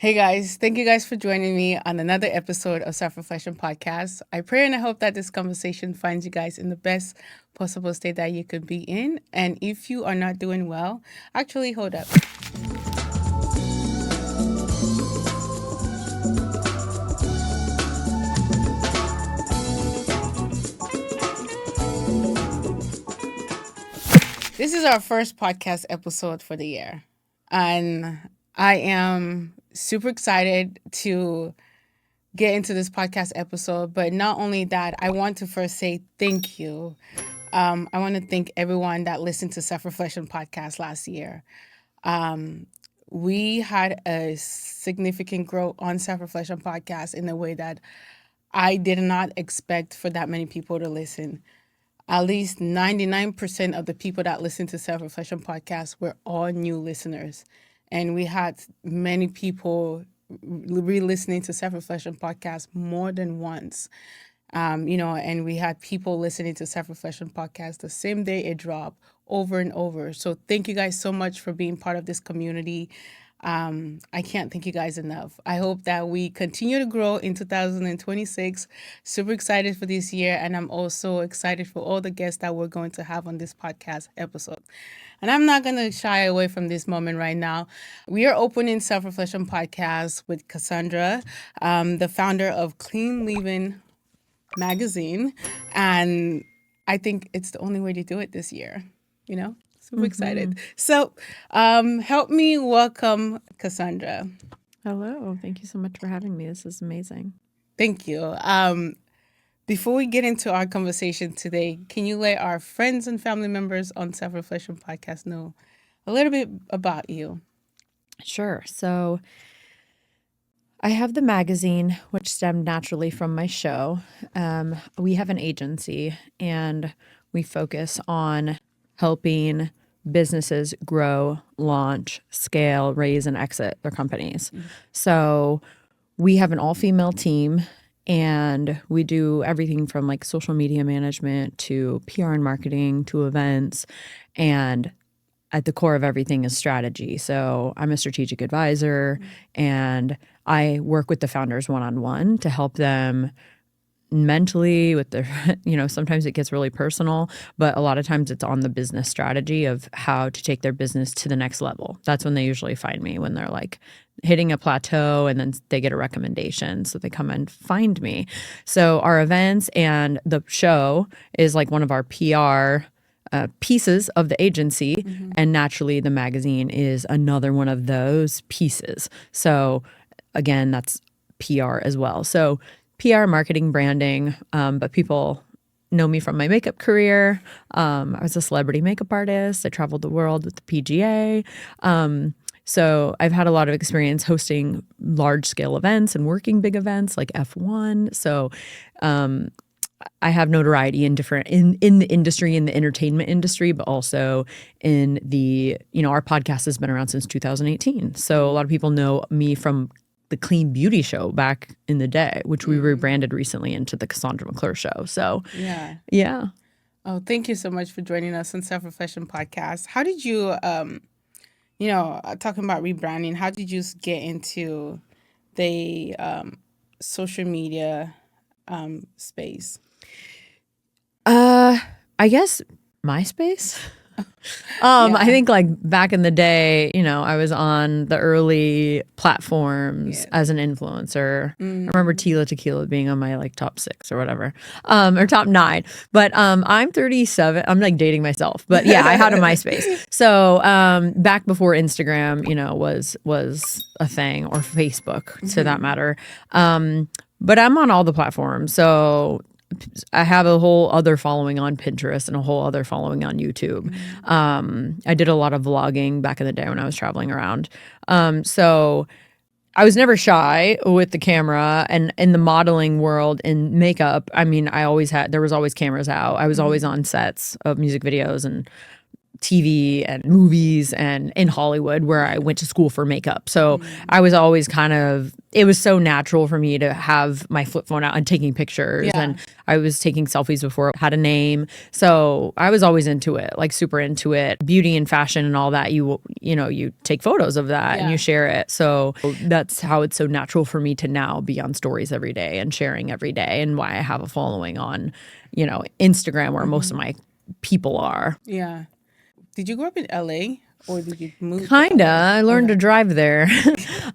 Hey guys, thank you guys for joining me on another episode of Self-Reflection Podcast. I pray and I hope that this conversation finds you guys in the best possible state that you could be in. And if you are not doing well, actually hold up. This is our first podcast episode for the year. And I am super excited to get into this podcast episode. But not only that, I want to first say thank you. I want to thank everyone that listened to Self-Reflection Podcast last year. We had a significant growth on Self-Reflection Podcast in a way that I did not expect for that many people to listen. At least 99% of the people that listen to Self-Reflection Podcast were all new listeners. And we had many people re-listening to Self-Reflection Podcast more than once. And we had people listening to Self-Reflection Podcast the same day it dropped over and over. So thank you guys so much for being part of this community. I can't thank you guys enough. I hope that we continue to grow in 2026. Super excited for this year. And I'm also excited for all the guests that we're going to have on this podcast episode. And I'm not going to shy away from this moment right now. We are opening Self-Reflection Podcast with Cassandra, the founder of Clean Living magazine. And I think it's the only way to do it this year, Super excited. So help me welcome Cassandra. Hello. Thank you so much for having me. This is amazing. Thank you. Before we get into our conversation today, can you let our friends and family members on Self-Reflection Podcast know a little bit about you? Sure. So I have the magazine, which stemmed naturally from my show. We have an agency, and we focus on helping businesses grow, launch, scale, raise, and exit their companies. Mm-hmm. So we have an all-female team, and we do everything from like social media management to PR and marketing to events. And at the core of everything is strategy. So I'm a strategic advisor, and I work with the founders one-on-one to help them mentally with their, sometimes it gets really personal, but a lot of times it's on the business strategy of how to take their business to the next level. That's when they usually find me, when they're like hitting a plateau and then they get a recommendation. So they come and find me. So our events and the show is like one of our PR pieces of the agency. Mm-hmm. And naturally the magazine is another one of those pieces. So again, that's PR as well. So PR, marketing, branding, but people know me from my makeup career. I was a celebrity makeup artist. I traveled the world with the PGA. So I've had a lot of experience hosting large-scale events and working big events like F1. So I have notoriety in the industry, in the entertainment industry, but also in the, our podcast has been around since 2018. So a lot of people know me from the Clean Beauty show back in the day, which we rebranded recently into the Cassandra McClure show. So yeah. Oh, thank you so much for joining us on Self-Reflection Podcast. How did you, talking about rebranding, how did you get into the social media space? I guess MySpace. I think like back in the day, I was on the early platforms as an influencer. I remember Tila Tequila being on my like top 6 or whatever, or top 9. But I'm 37. I'm like dating myself. But yeah, I had a MySpace. So back before Instagram, was a thing, or Facebook to that matter. But I'm on all the platforms. So I have a whole other following on Pinterest and a whole other following on YouTube. I did a lot of vlogging back in the day when I was traveling around. So I was never shy with the camera, and in the modeling world, in makeup, I mean, there was always cameras out. I was always on sets of music videos and TV and movies and in Hollywood where I went to school for makeup. So I was always it was so natural for me to have my flip phone out and taking pictures. Yeah. And I was taking selfies before I had a name. So I was always into it, like super into it. Beauty and fashion and all that, you take photos of that and you share it. So that's how it's so natural for me to now be on stories every day and sharing every day, and why I have a following on, Instagram where most of my people are. Yeah. Did you grow up in LA or did you move to Kinda. LA? I learned to drive there.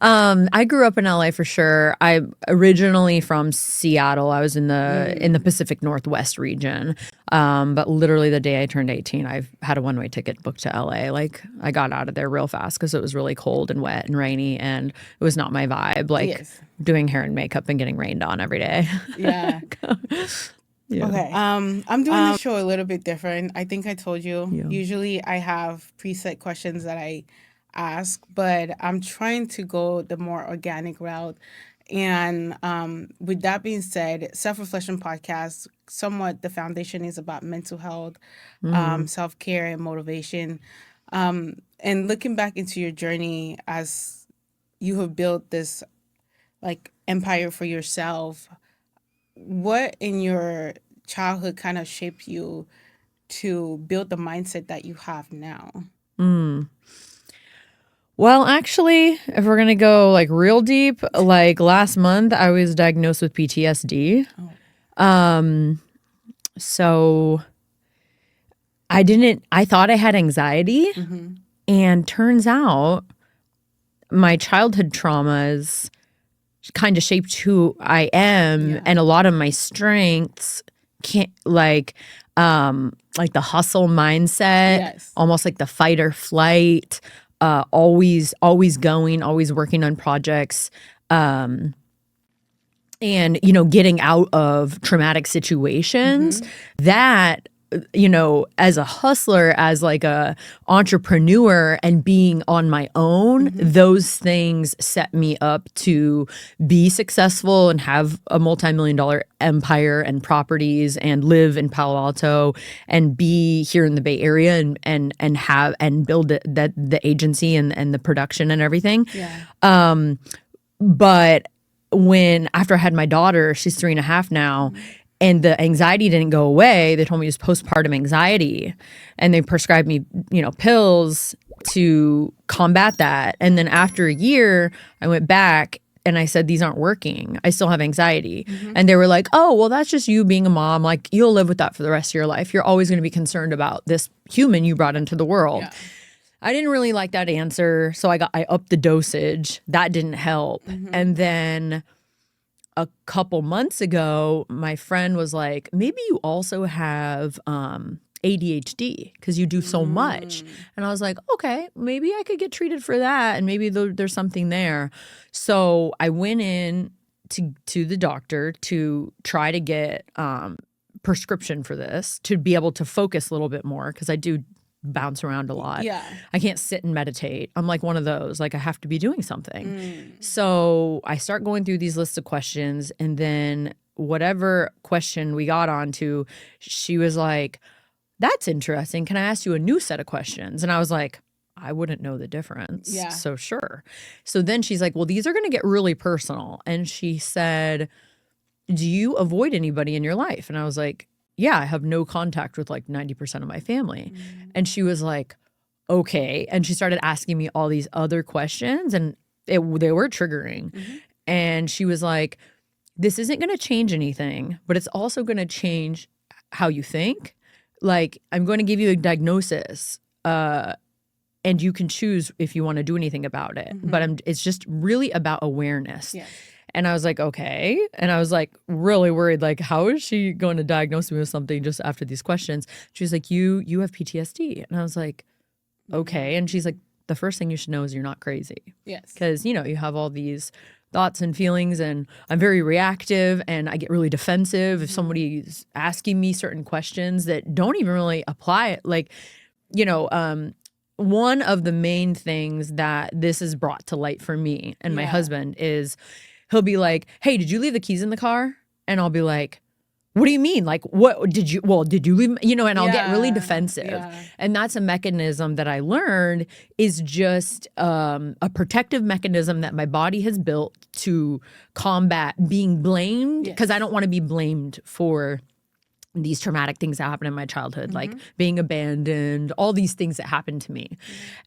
I grew up in LA for sure. I'm originally from Seattle. I was in the Pacific Northwest region. But literally the day I turned 18, I had a one-way ticket booked to LA. Like, I got out of there real fast because it was really cold and wet and rainy, and it was not my vibe. Like doing hair and makeup and getting rained on every day. Yeah. Yeah. Okay. I'm doing the show a little bit different. I think I told you. Yeah. Usually I have preset questions that I ask, but I'm trying to go the more organic route. And with that being said, Self-Reflection Podcast, somewhat the foundation is about mental health, self-care, and motivation. And looking back into your journey as you have built this like empire for yourself, what in your childhood kind of shaped you to build the mindset that you have now? Well, actually, if we're gonna go like real deep, like last month I was diagnosed with PTSD. So I thought I had anxiety, and turns out my childhood traumas kind of shaped who I am, and a lot of my strengths can't like the hustle mindset, almost like the fight or flight, always going, always working on projects, and getting out of traumatic situations. That, as a hustler, as like a entrepreneur and being on my own, those things set me up to be successful and have a multi-million-dollar empire and properties and live in Palo Alto and be here in the Bay Area and have and build the agency and the production and everything. But after I had my daughter, she's 3.5 now, and the anxiety didn't go away. They told me it was postpartum anxiety, and they prescribed me, pills to combat that. And then after a year, I went back and I said, these aren't working. I still have anxiety. And they were like, oh, well, that's just you being a mom. Like, you'll live with that for the rest of your life. You're always going to be concerned about this human you brought into the world. I didn't really like that answer, so I upped the dosage. That didn't help. And then a couple months ago, my friend was like, maybe you also have ADHD because you do so much. And I was like, okay, maybe I could get treated for that, and maybe there's something there. So I went in to the doctor to try to get prescription for this, to be able to focus a little bit more, because I do bounce around a lot. I can't sit and meditate. I'm like one of those, like I have to be doing something. So I start going through these lists of questions, and then whatever question we got onto, she was like, that's interesting. Can I ask you a new set of questions? And I was like, I wouldn't know the difference. So sure. So then she's like, well, these are going to get really personal. And she said, do you avoid anybody in your life? And I was like, yeah, I have no contact with like 90% of my family. And she was like, okay. And she started asking me all these other questions, and they were triggering. And she was like, this isn't going to change anything, but it's also going to change how you think. Like, I'm going to give you a diagnosis, and you can choose if you want to do anything about it. But it's just really about awareness. And I was like, okay. And I was like really worried, like, how is she going to diagnose me with something just after these questions? She was like, you have PTSD. And I was like, okay. And she's like, the first thing you should know is you're not crazy. Because, you have all these thoughts and feelings, and I'm very reactive, and I get really defensive if somebody's asking me certain questions that don't even really apply. Like, one of the main things that this has brought to light for me and my husband is, he'll be like, hey, did you leave the keys in the car? And I'll be like, what do you mean? Like, what did you leave? And I'll get really defensive. Yeah. And that's a mechanism that I learned is just a protective mechanism that my body has built to combat being blamed, because I don't want to be blamed for these traumatic things that happened in my childhood, like being abandoned, all these things that happened to me.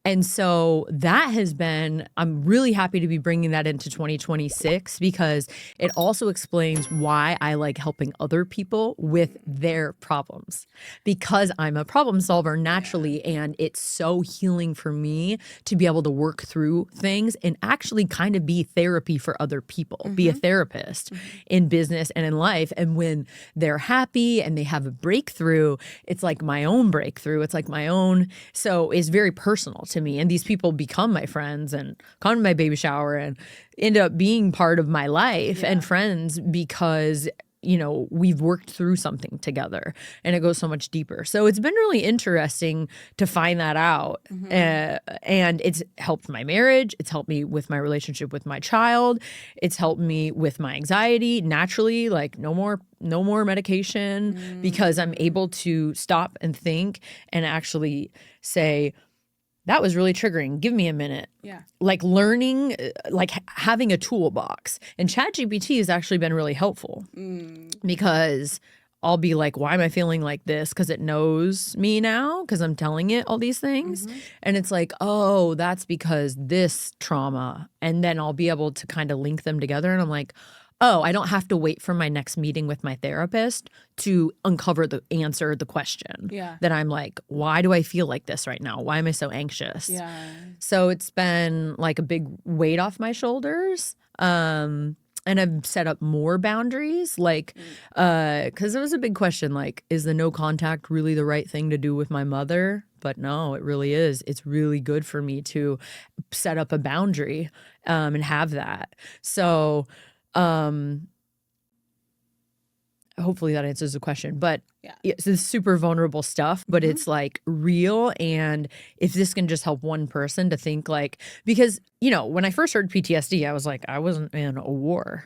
And so that has been, I'm really happy to be bringing that into 2026, because it also explains why I like helping other people with their problems, because I'm a problem solver naturally. And it's so healing for me to be able to work through things and actually kind of be therapy for other people, be a therapist in business and in life. And when they're happy and they have a breakthrough, it's like my own breakthrough. It's like my own. So it's very personal to me. And these people become my friends and come to my baby shower and end up being part of my life and friends, because we've worked through something together and it goes so much deeper. So it's been really interesting to find that out. And it's helped my marriage. It's helped me with my relationship with my child. It's helped me with my anxiety naturally, like no more medication, because I'm able to stop and think and actually say, that was really triggering. Give me a minute. Yeah. Like learning, like having a toolbox. And ChatGPT has actually been really helpful because I'll be like, why am I feeling like this? Because it knows me now, because I'm telling it all these things. And it's like, oh, that's because this trauma. And then I'll be able to kind of link them together. And I'm like, oh, I don't have to wait for my next meeting with my therapist to answer the question. Yeah. That I'm like, why do I feel like this right now? Why am I so anxious? Yeah. So it's been like a big weight off my shoulders. And I've set up more boundaries, like, because it was a big question, like, is the no contact really the right thing to do with my mother? But no, it really is. It's really good for me to set up a boundary and have that. So hopefully that answers the question. But it's this super vulnerable stuff, but it's like real. And if this can just help one person to think, like, because, when I first heard PTSD, I was like, I wasn't in a war.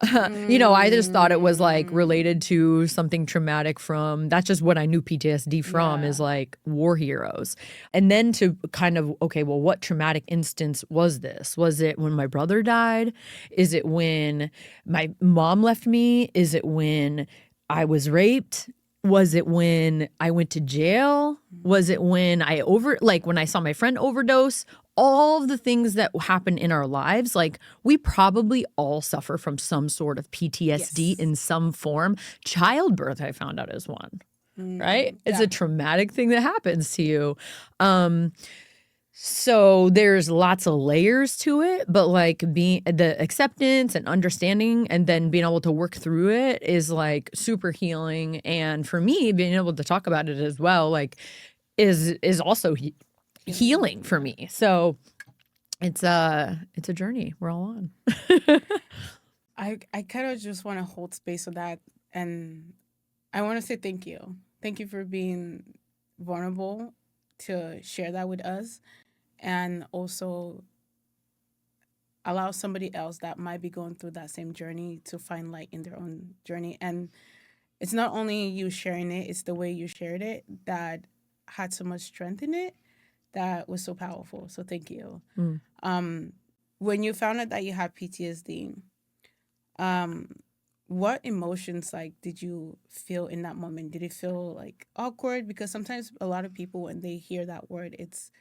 I just thought it was like related to something traumatic from, that's just what I knew PTSD from, is like war heroes. And then to kind of, okay, well, what traumatic instance was this? Was it when my brother died? Is it when my mom left me? Is it when I was raped? Was it when I went to jail? Was it when when I saw my friend overdose? All of the things that happen in our lives, like we probably all suffer from some sort of PTSD in some form. Childbirth, I found out, is one, right? It's a traumatic thing that happens to you. So there's lots of layers to it, but like being the acceptance and understanding and then being able to work through it is like super healing. And for me, being able to talk about it as well, like is also healing for me. So it's a journey we're all on. I kind of just want to hold space for that, and I want to say thank you. Thank you for being vulnerable to share that with us, and also allow somebody else that might be going through that same journey to find light in their own journey. And it's not only you sharing it, it's the way you shared it that had so much strength in it that was so powerful. So thank you. When you found out that you had PTSD, what emotions did you feel in that moment? Did it feel like awkward? Because sometimes a lot of people, when they hear that word, it's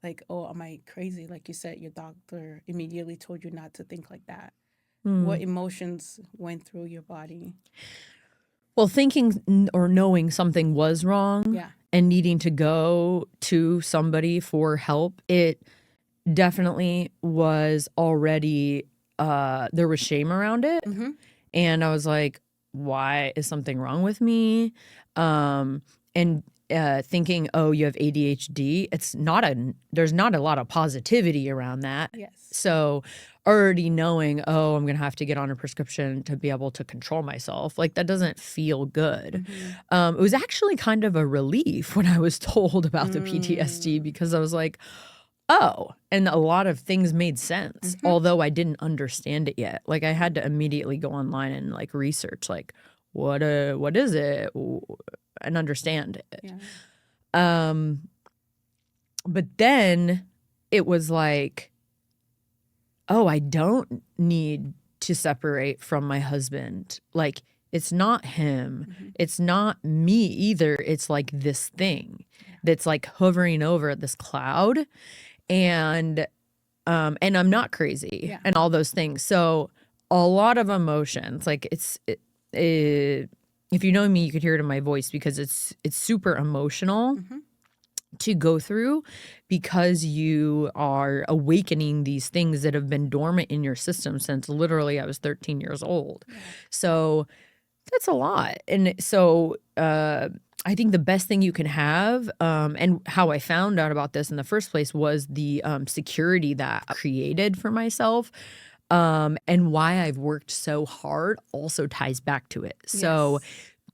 like, oh, am I crazy? Like you said, your doctor immediately told you not to think like that. What emotions went through your body? Well, thinking or knowing something was wrong and needing to go to somebody for help, it definitely was already, there was shame around it. And I was like, why is something wrong with me? And thinking, oh, you have ADHD. There's not a lot of positivity around that. Yes. So already knowing, oh, I'm going to have to get on a prescription to be able to control myself, like that doesn't feel good. It was actually kind of a relief when I was told about the PTSD, because I was like, oh, and a lot of things made sense, although I didn't understand it yet. Like I had to immediately go online and like research, like, what is it, and understand it. Yeah. But then it was like, oh, I don't need to separate from my husband. Like, it's not him. It's not me either. It's like this thing that's like hovering over this cloud. And I'm not crazy Yeah. and all those things. So a lot of emotions, like if you know me, you could hear it in my voice because it's super emotional to go through, because you are awakening these things that have been dormant in your system since literally I was 13 years old. So that's a lot. And so I think the best thing you can have, and how I found out about this in the first place, was the security that I created for myself. And why I've worked so hard also ties back to it. So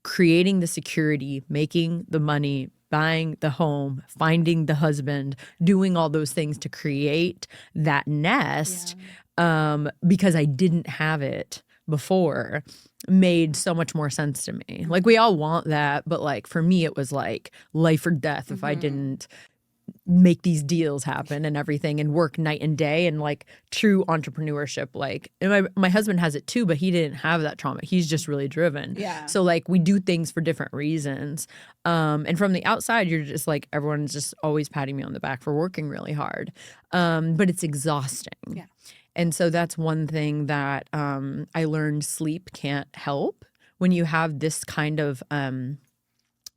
creating the security, making the money, buying the home, finding the husband, doing all those things to create that nest, because I didn't have it before, made so much more sense to me. Like, we all want that, but like for me it was like life or death if I didn't make these deals happen and everything, and work night and day, and like true entrepreneurship. Like, and my husband has it too, but he didn't have that trauma. He's just really driven. Yeah. So like we do things for different reasons. And from the outside, you're just like, everyone's just always patting me on the back for working really hard. But it's exhausting. Yeah. And so that's one thing that I learned sleep can't help when you have this kind of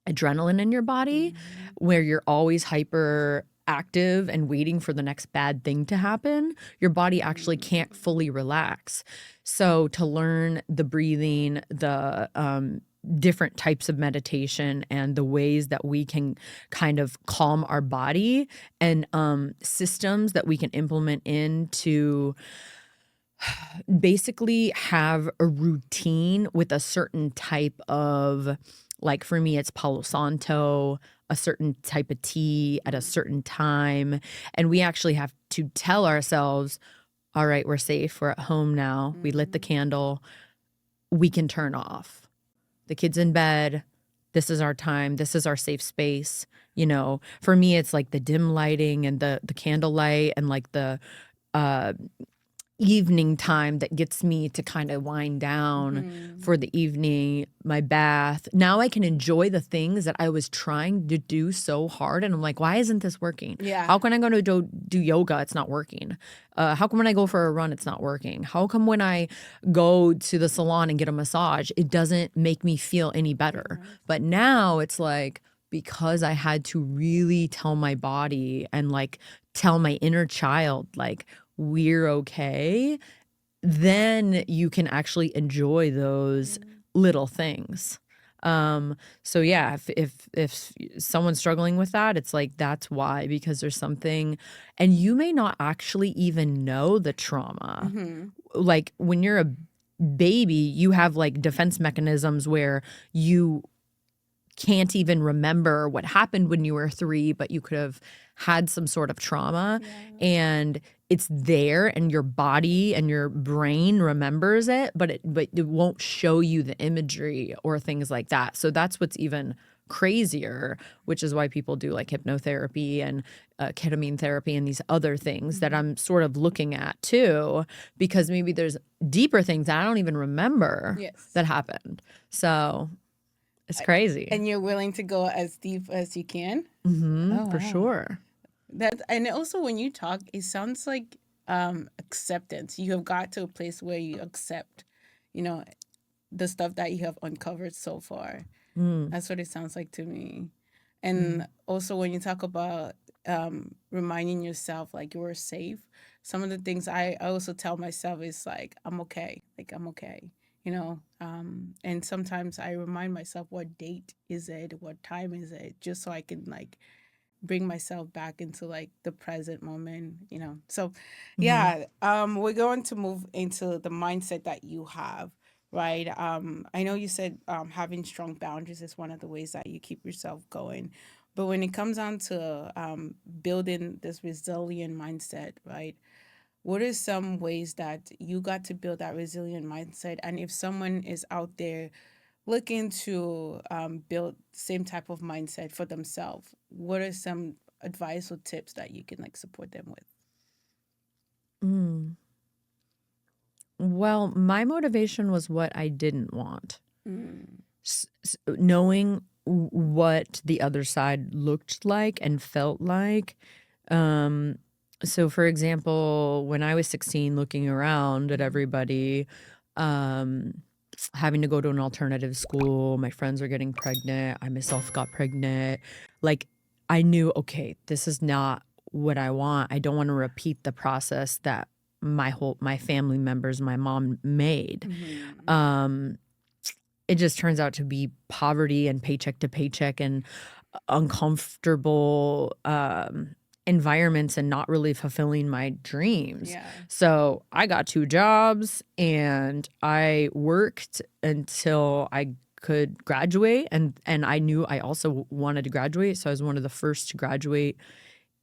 adrenaline in your body, where you're always hyper active and waiting for the next bad thing to happen. Your body actually can't fully relax. So to learn the breathing, the different types of meditation, and the ways that we can kind of calm our body, and systems that we can implement into basically have a routine with a certain type of, like for me, it's Palo Santo, a certain type of tea at a certain time. And we actually have to tell ourselves, all right, we're safe. We're at home now. We lit the candle. We can turn off. The kid's in bed. This is our time. This is our safe space. You know, for me, it's like the dim lighting and the candlelight, and like the evening time that gets me to kind of wind down for the evening, my bath. Now I can enjoy the things that I was trying to do so hard. And I'm like, why isn't this working? Yeah. How can I go to do yoga? It's not working. How come when I go for a run, it's not working? How come when I go to the salon and get a massage, it doesn't make me feel any better? But now it's like, because I had to really tell my body and like tell my inner child, like, we're okay, then you can actually enjoy those little things. So yeah, if someone's struggling with that, it's like, that's why, because there's something, and you may not actually even know the trauma. Like when you're a baby, you have like defense mechanisms where you can't even remember what happened when you were 3, but you could have had some sort of trauma, and it's there, and your body and your brain remembers it, but it won't show you the imagery or things like that. So that's what's even crazier, which is why people do like hypnotherapy and ketamine therapy and these other things that I'm sort of looking at too, because maybe there's deeper things that I don't even remember that happened. So it's crazy. And you're willing to go as deep as you can. For sure. That, and also when you talk, it sounds like acceptance. You have got to a place where you accept, you know, the stuff that you have uncovered so far. That's what it sounds like to me. And also when you talk about reminding yourself like you were safe, some of the things I also tell myself is like, I'm okay. Like, I'm okay. You know, and sometimes I remind myself, what date is it? What time is it? Just so I can like bring myself back into like the present moment, you know. So yeah, we're going to move into the mindset that you have, right? I know you said having strong boundaries is one of the ways that you keep yourself going. But when it comes down to building this resilient mindset, right? What are some ways that you got to build that resilient mindset? And if someone is out there looking to build same type of mindset for themselves, what are some advice or tips that you can like support them with? Mm. Well, my motivation was what I didn't want. Mm. Knowing what the other side looked like and felt like. Um, so, for example, when I was 16, looking around at everybody, um, having to go to an alternative school, my friends are getting pregnant, I myself got pregnant. Like, I knew, okay, this is not what I want. I don't want to repeat the process that my family members, my mom made. Mm-hmm. Um, it just turns out to be poverty and paycheck to paycheck and uncomfortable environments and not really fulfilling my dreams. Yeah. So I got 2 jobs and I worked until I could graduate, and I knew I also wanted to graduate, so I was one of the first to graduate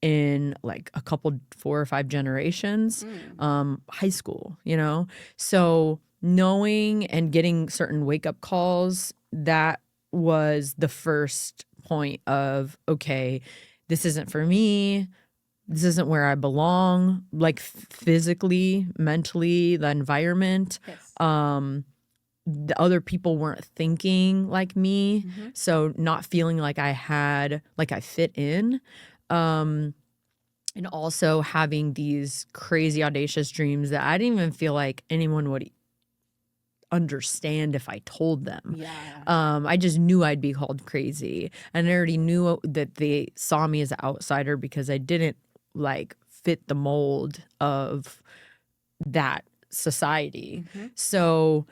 in like a couple 4 or 5 generations, high school, you know? So knowing and getting certain wake up calls, that was the first point of, okay, this isn't for me. This isn't where I belong, like physically, mentally, the environment. Yes. The other people weren't thinking like me. So not feeling like I fit in. Um, and also having these crazy audacious dreams that I didn't even feel like anyone would understand if I told them. Yeah. I just knew I'd be called crazy, and I already knew that they saw me as an outsider because I didn't like fit the mold of that society. So,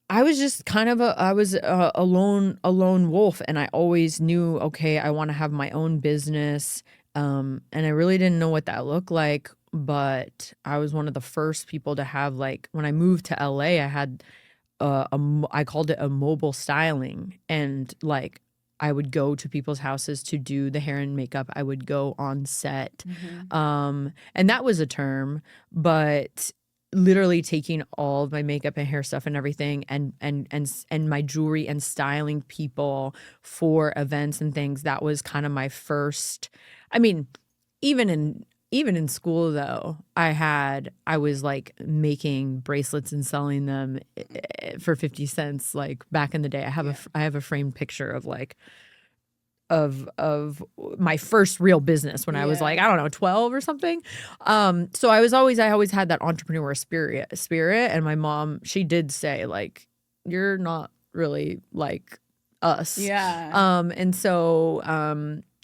I was just kind of a lone wolf, and I always knew, okay, I want to have my own business. And I really didn't know what that looked like, but I was one of the first people to have, like, when I moved to LA, I had I called it a mobile styling, and like I would go to people's houses to do the hair and makeup. I would go on set. And that was a term, but literally taking all of my makeup and hair stuff and everything, and my jewelry, and styling people for events and things. That was kind of my first. I mean, even in school though, I was like making bracelets and selling them for 50 cents, like back in the day. I have a framed picture of like of my first real business when I was like, Yeah. I don't know, 12 or something. So I always had that entrepreneur spirit. And my mom, she did say, like, you're not really like us. Yeah. And so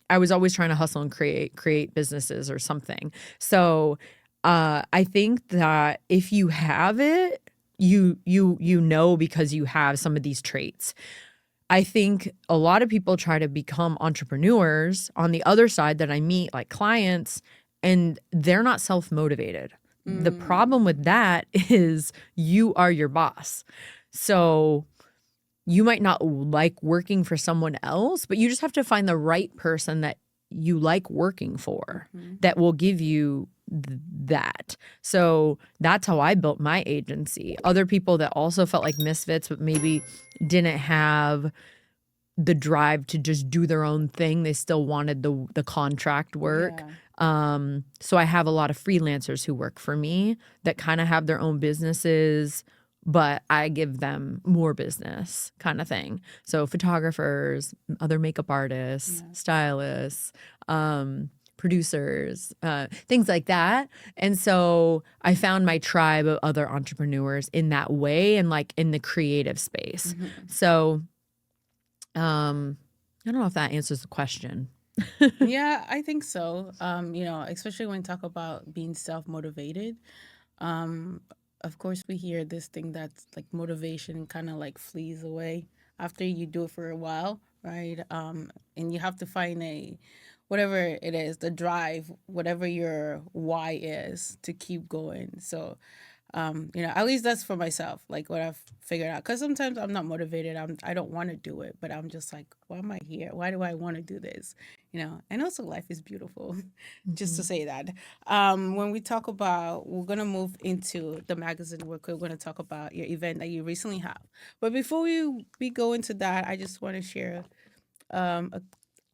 I was always trying to hustle and create businesses or something. So I think that if you have it, you know, because you have some of these traits. I think a lot of people try to become entrepreneurs on the other side that I meet, like clients, and they're not self-motivated. The problem with that is you are your boss. So you might not like working for someone else, but you just have to find the right person that you like working for that will give you that. So that's how I built my agency. Other people that also felt like misfits, but maybe didn't have the drive to just do their own thing. They still wanted the contract work. So I have a lot of freelancers who work for me that kind of have their own businesses, but I give them more business kind of thing. So photographers, other makeup artists, stylists, producers, things like that. And so I found my tribe of other entrepreneurs in that way, and like in the creative space. So I don't know if that answers the question. Yeah, I think so. Especially when you talk about being self-motivated. Um, of course, we hear this thing that's like motivation kind of like flees away after you do it for a while, right? And you have to find whatever it is, the drive, whatever your why is to keep going. So, at least that's for myself, like what I've figured out. Because sometimes I'm not motivated. I don't want to do it, but I'm just like, why am I here? Why do I want to do this? and also life is beautiful. Just to Mhm. say that. When we talk about, we're gonna move into the magazine work. We're gonna talk about your event that you recently have. But before we go into that, I just want to share um a,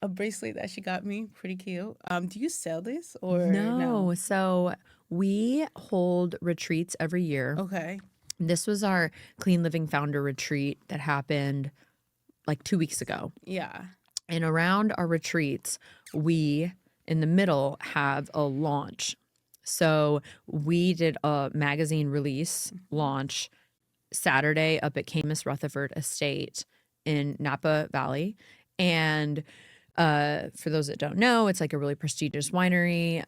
a bracelet that she got me. Pretty cute. Do you sell this or no? No. So we hold retreats every year. Okay. This was our Clean Living Founder retreat that happened like 2 weeks ago. Yeah. And around our retreats, we in the middle have a launch. So we did a magazine release launch Saturday up at Camus Rutherford Estate in Napa Valley. And for those that don't know, it's like a really prestigious winery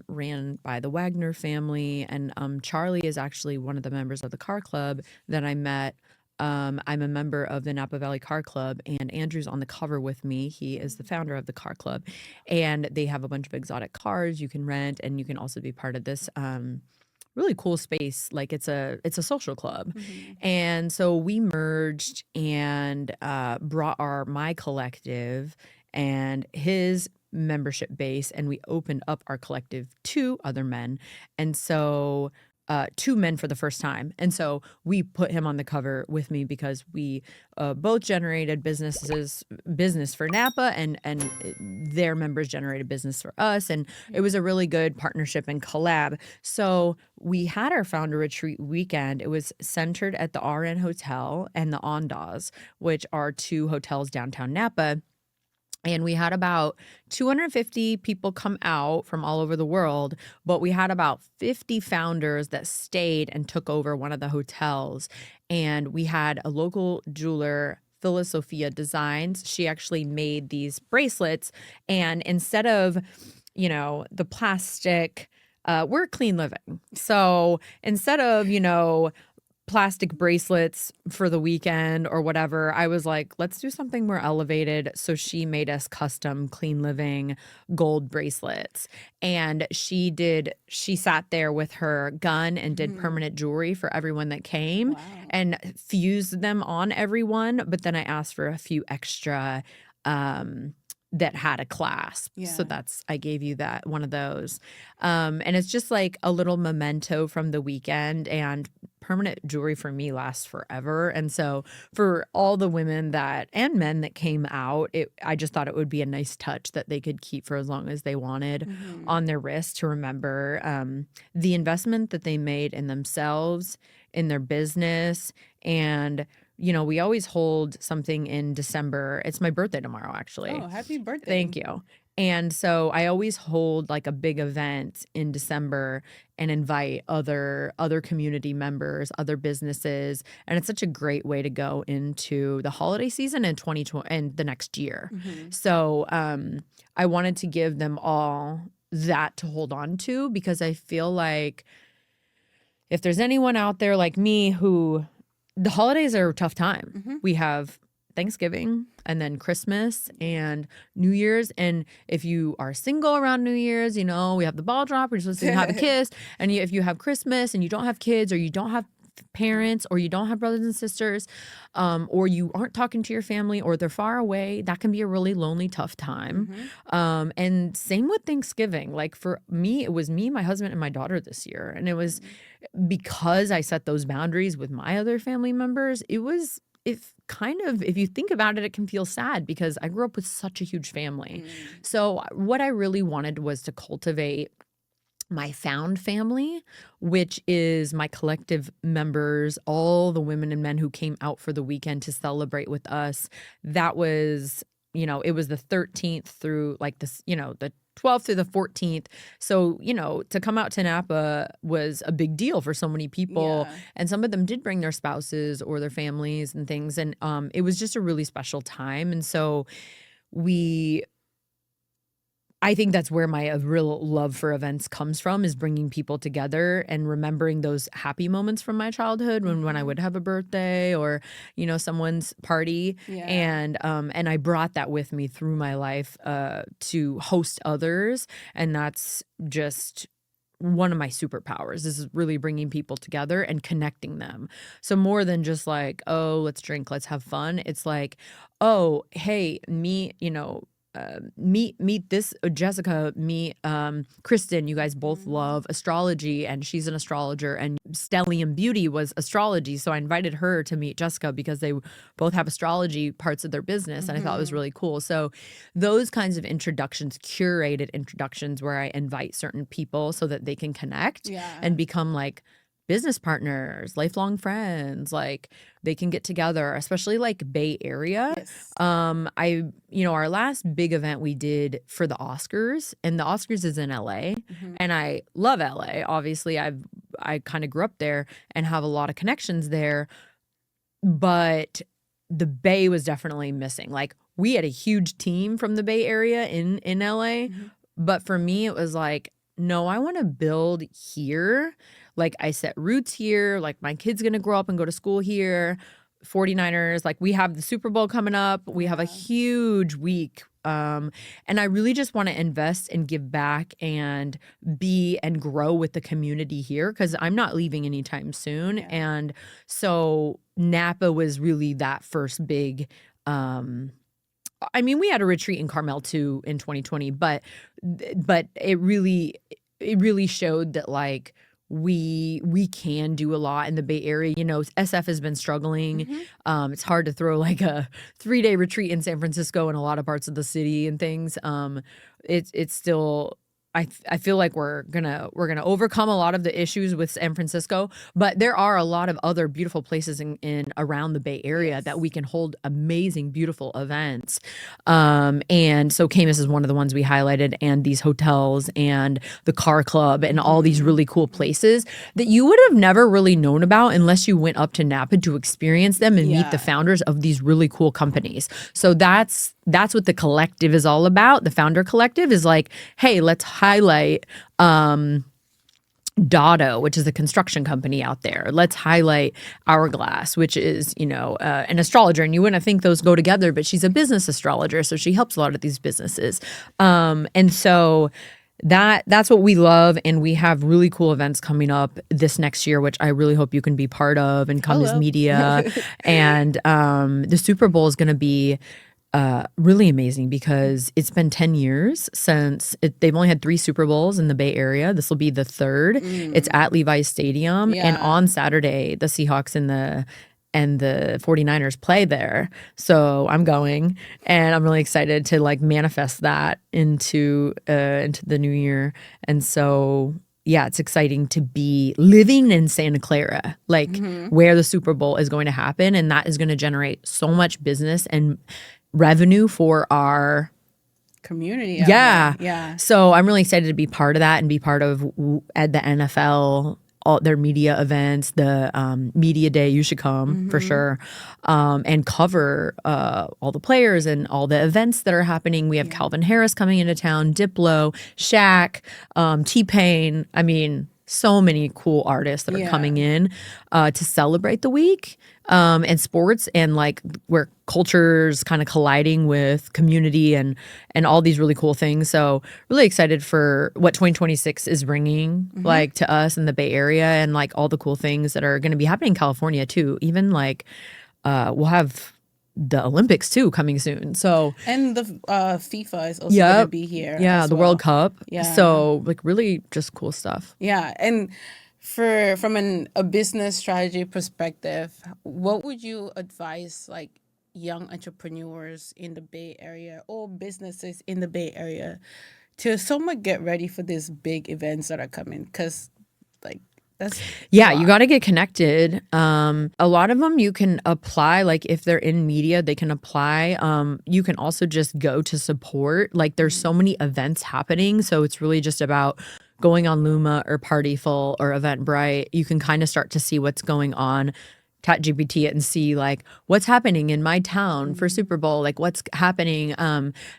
ran by the Wagner family. And Charlie is actually one of the members of the car club that I met. I'm a member of the Napa Valley Car Club, and Andrew's on the cover with me. He is the founder of the car club, and they have a bunch of exotic cars you can rent, and you can also be part of this really cool space. Like it's a social club. Mhm. And so we merged and brought my collective and his membership base, and we opened up our collective to other men. And so two men for the first time. And so we put him on the cover with me because we both generated business for Napa, and their members generated business for us. And it was a really good partnership and collab. So we had our founder retreat weekend. It was centered at the RN Hotel and the Ondas, which are two hotels downtown Napa. And we had about 250 people come out from all over the world, but we had about 50 founders that stayed and took over one of the hotels. And we had a local jeweler, Philosophia Designs. She actually made these bracelets. And instead of, the plastic, we're clean living. So instead of, plastic bracelets for the weekend or whatever, I was like, let's do something more elevated. So she made us custom Clean Living gold bracelets. And she sat there with her gun and did permanent jewelry for everyone that came Wow. and fused them on everyone. But then I asked for a few extra that had a clasp. So Yeah. I gave you that one of those. And it's just like a little memento from the weekend, and permanent jewelry for me lasts forever. And so for all the women and men that came out, I just thought it would be a nice touch that they could keep for as long as they wanted on their wrist to remember the investment that they made in themselves, in their business. And we always hold something in December. It's my birthday tomorrow, actually. Oh, happy birthday. Thank you. And so I always hold like a big event in December and invite other community members, other businesses, and it's such a great way to go into the holiday season in 2020 and the next year. So I wanted to give them all that to hold on to, because I feel like if there's anyone out there like me who the holidays are a tough time. We have Thanksgiving and then Christmas and New Year's. And if you are single around New Year's, we have the ball drop, you're supposed to have a kiss. And if you have Christmas and you don't have kids, or you don't have parents, or you don't have brothers and sisters, or you aren't talking to your family, or they're far away, that can be a really lonely, tough time. And same with Thanksgiving. Like for me, it was me, my husband, and my daughter this year. And it was because I set those boundaries with my other family members. If you think about it, it can feel sad because I grew up with such a huge family. So what I really wanted was to cultivate my found family, which is my collective members, all the women and men who came out for the weekend to celebrate with us. That was, it was the 13th through like this, the 12th through the 14th. So, to come out to Napa was a big deal for so many people. Yeah. And some of them did bring their spouses or their families and things. And it was just a really special time. And so I think that's where my real love for events comes from, is bringing people together and remembering those happy moments from my childhood when I would have a birthday or, someone's party. Yeah. And I brought that with me through my life to host others. And that's just one of my superpowers, is really bringing people together and connecting them. So more than just like, oh, let's drink, let's have fun. It's like, oh, hey, me, meet this Jessica, meet Kristen. You guys both love astrology, and she's an astrologer, and Stellium Beauty was astrology. So I invited her to meet Jessica because they both have astrology parts of their business, and I thought it was really cool. So those kinds of introductions, curated introductions where I invite certain people so that they can connect and become like business partners, lifelong friends, like they can get together, especially like Bay Area. Yes. Our last big event we did for the Oscars, and the Oscars is in LA, and I love LA. Obviously, I kind of grew up there and have a lot of connections there, but the Bay was definitely missing. Like we had a huge team from the Bay Area in LA, but for me it was like, no, I want to build here. Like I set roots here. Like my kid's going to grow up and go to school here. 49ers, like we have the Super Bowl coming up. We have a huge week. And I really just want to invest and give back and be and grow with the community here because I'm not leaving anytime soon. Yeah. And so Napa was really that first big we had a retreat in Carmel too in 2020, but it really showed that like we can do a lot in the Bay Area. You know, SF has been struggling. It's hard to throw like a 3-day retreat in San Francisco and a lot of parts of the city and things. It's still, I feel like we're gonna overcome a lot of the issues with San Francisco, but there are a lot of other beautiful places in around the Bay Area that we can hold amazing, beautiful events. And so Camus is one of the ones we highlighted, and these hotels and the car club and all these really cool places that you would have never really known about unless you went up to Napa to experience them and meet the founders of these really cool companies. So that's what the collective is all about. The founder collective is like, hey, let's highlight Dotto, which is a construction company out there. Let's highlight Hourglass, which is, an astrologer. And you wouldn't think those go together, but she's a business astrologer. So she helps a lot of these businesses. And so that's what we love. And we have really cool events coming up this next year, which I really hope you can be part of and come as media. And the Super Bowl is going to be really amazing because it's been 10 years since they've only had 3 Super Bowls in the Bay Area. This will be the 3rd. It's at Levi's Stadium. And on Saturday, the Seahawks and the 49ers play there. So I'm going, and I'm really excited to like manifest that into the new year. And so yeah, it's exciting to be living in Santa Clara, like where the Super Bowl is going to happen. And that is going to generate so much business and revenue for our community. Yeah. So I'm really excited to be part of that and be part of at the NFL, all their media events, the media day. You should come for sure, and cover all the players and all the events that are happening. We have Calvin Harris coming into town, Diplo, Shaq, T-Pain. I mean, so many cool artists that are coming in to celebrate the week and sports, and like where culture's kind of colliding with community and all these really cool things. So really excited for what 2026 is bringing like to us in the Bay Area, and like all the cool things that are going to be happening in California too. Even like we'll have the Olympics too coming soon. So and the FIFA is also going to be here. Yeah, the World Cup. Yeah. So like really just cool stuff. Yeah, and from a business strategy perspective, what would you advise like young entrepreneurs in the Bay Area or businesses in the Bay Area to somewhat get ready for these big events that are coming? Because like you got to get connected. A lot of them you can apply, like if they're in media, they can apply. You can also just go to support. Like there's so many events happening. So it's really just about going on Luma or Partyful or Eventbrite. You can kind of start to see what's going on. ChatGPT it and see like what's happening in my town for Super Bowl, like what's happening.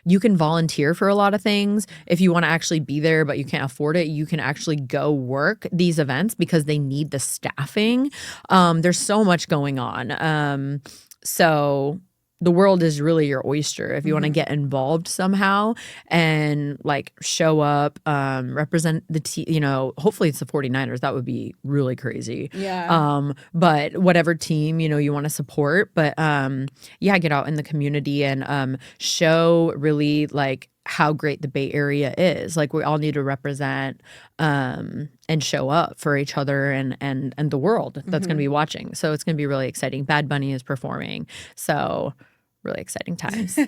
You can volunteer for a lot of things. If you want to actually be there but you can't afford it, you can actually go work these events because they need the staffing. There's so much going on. So the world is really your oyster if you want to get involved somehow and like show up, represent the team, hopefully it's the 49ers. That would be really crazy. Yeah. But whatever team, you want to support. But yeah, get out in the community and show really like how great the Bay Area is. Like we all need to represent and show up for each other and the world that's going to be watching. So it's going to be really exciting. Bad Bunny is performing. So really exciting times.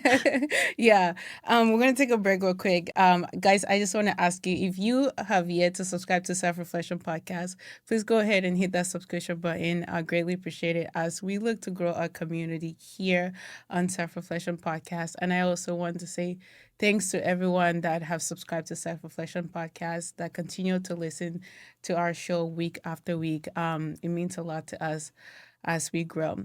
Yeah. We're going to take a break real quick. Guys, I just want to ask you, if you have yet to subscribe to Self-Reflection Podcast, please go ahead and hit that subscription button. I greatly appreciate it as we look to grow our community here on Self-Reflection Podcast. And I also want to say thanks to everyone that have subscribed to Self-Reflection Podcast, that continue to listen to our show week after week. It means a lot to us as we grow.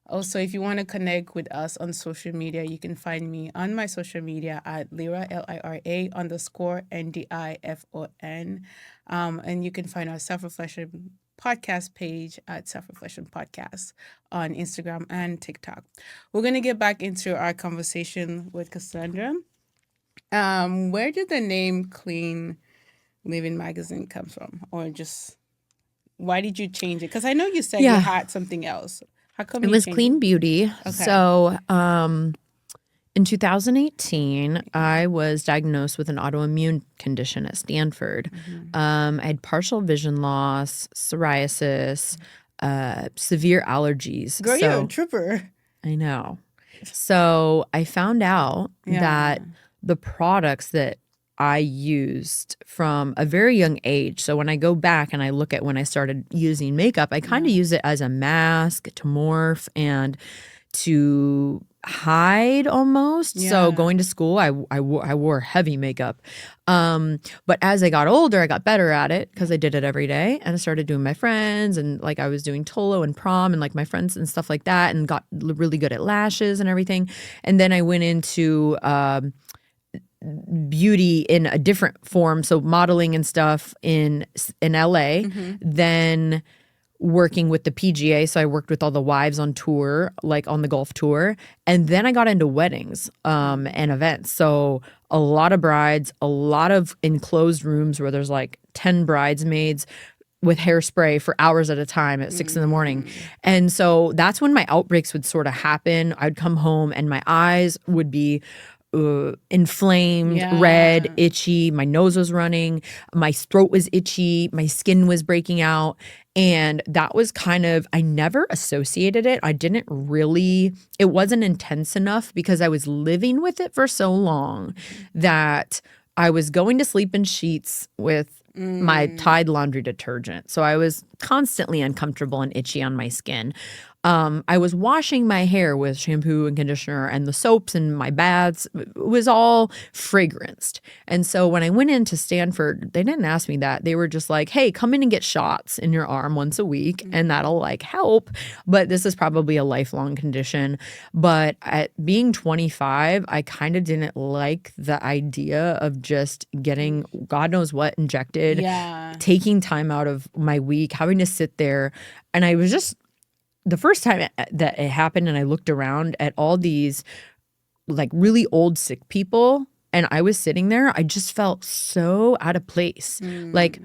Also, if you want to connect with us on social media, you can find me on my social media at Lira, LIRA_NDIFON. And you can find our Self-Reflection Podcast page at Self-Reflection Podcast on Instagram and TikTok. We're going to get back into our conversation with Cassandra. Where did the name Clean Living Magazine come from? Or just, why did you change it? Because I know you said you had something else. How come It was Clean Beauty. Okay. So in 2018, I was diagnosed with an autoimmune condition at Stanford. I had partial vision loss, psoriasis, severe allergies. Girl, you're a trooper. I know. So I found out that the products that I used from a very young age. So when I go back and I look at when I started using makeup, I kind of use it as a mask to morph and to hide almost. So going to school, I wore heavy makeup. But as I got older, I got better at it because I did it every day. And I started doing my friends and like I was doing Tolo and prom and like my friends and stuff like that and got really good at lashes and everything. And then I went into beauty in a different form, so modeling and stuff in LA, then working with the PGA. So I worked with all the wives on tour, like on the golf tour, and then I got into weddings and events. So a lot of brides, a lot of enclosed rooms where there's like 10 bridesmaids with hairspray for hours at a time at 6 a.m. And so that's when my outbreaks would sort of happen. I'd come home and my eyes would be inflamed, red, itchy. My nose was running. My throat was itchy. My skin was breaking out. And that was kind of, I never associated it. I didn't really, it wasn't intense enough because I was living with it for so long that I was going to sleep in sheets with my Tide laundry detergent. So I was constantly uncomfortable and itchy on my skin. I was washing my hair with shampoo and conditioner and the soaps and my baths. It was all fragranced. And so when I went into Stanford, they didn't ask me that. They were just like, hey, come in and get shots in your arm once a week and that'll like help. But this is probably a lifelong condition. But at being 25, I kind of didn't like the idea of just getting God knows what injected, taking time out of my week, having to sit there. And I was just, the first time that it happened and I looked around at all these like really old sick people and I was sitting there, I just felt so out of place. Like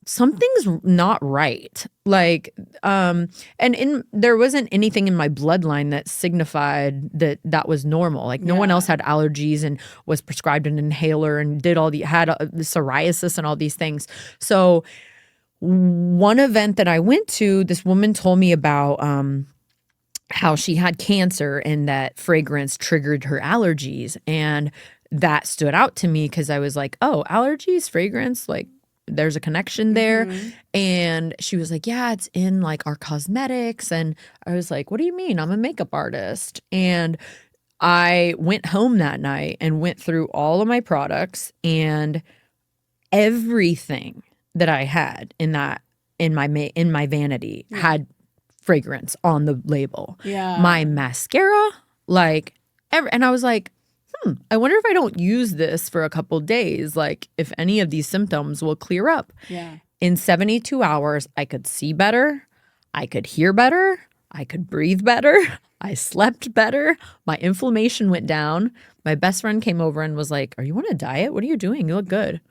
something's not right. Like, there wasn't anything in my bloodline that signified that was normal. Like no one else had allergies and was prescribed an inhaler and had the psoriasis and all these things. So one event that I went to, this woman told me about how she had cancer and that fragrance triggered her allergies. And that stood out to me because I was like, oh, allergies, fragrance, like there's a connection there. And she was like, yeah, it's in like our cosmetics. And I was like, what do you mean? I'm a makeup artist. And I went home that night and went through all of my products and everything that I had in my vanity had fragrance on the label. My mascara, like, and I was like, I wonder if I don't use this for a couple days, like if any of these symptoms will clear up. In 72 hours, I could see better, I could hear better, I could breathe better. I slept better. My inflammation went down. My best friend came over and was like, "Are you on a diet? What are you doing? You look good."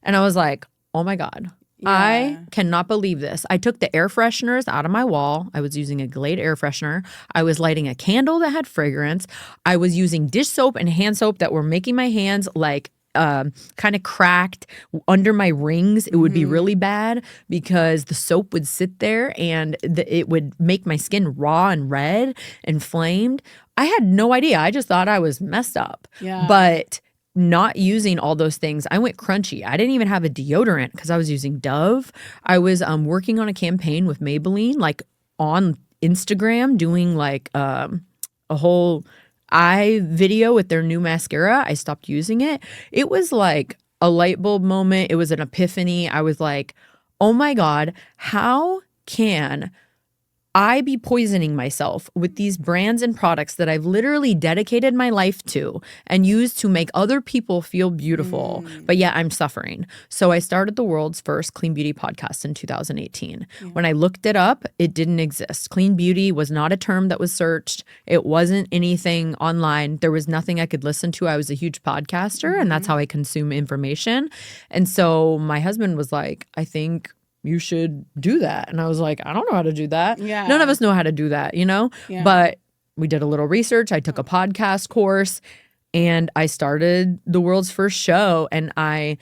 And I was like, "Oh my God. I Yeah. cannot believe this." I took the air fresheners out of my wall. I was using a Glade air freshener. I was lighting a candle that had fragrance. I was using dish soap and hand soap that were making my hands like kind of cracked under my rings. It would be really bad because the soap would sit there and it would make my skin raw and red, inflamed. I had no idea. I just thought I was messed up. Yeah. But not using all those things, I went crunchy. I didn't even have a deodorant because I was using Dove. I was working on a campaign with Maybelline, like on Instagram, doing like a whole eye video with their new mascara. I stopped using it. It was like a light bulb moment. It was an epiphany. I was like, oh my God, how can I be poisoning myself with these brands and products that I've literally dedicated my life to and used to make other people feel beautiful, but yet I'm suffering? So I started the world's first clean beauty podcast in 2018. When I looked it up, it didn't exist. Clean beauty was not a term that was searched. It wasn't anything online. There was nothing I could listen to. I was a huge podcaster, and that's how I consume information. And so my husband was like, "I think you should do that." And I was like, "I don't know how to do that." Yeah. None of us know how to do that, you know? Yeah. But we did a little research. I took a podcast course and I started the world's first show, and I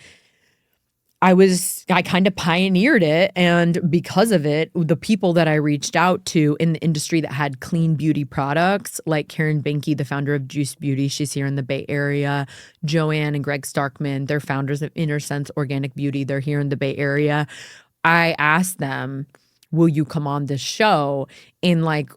kind of pioneered it. And because of it, the people that I reached out to in the industry that had clean beauty products, like Karen Benke, the founder of Juice Beauty, she's here in the Bay Area. Joanne and Greg Starkman, they're founders of Inner Sense Organic Beauty. They're here in the Bay Area. I asked them, "Will you come on this show?" And like,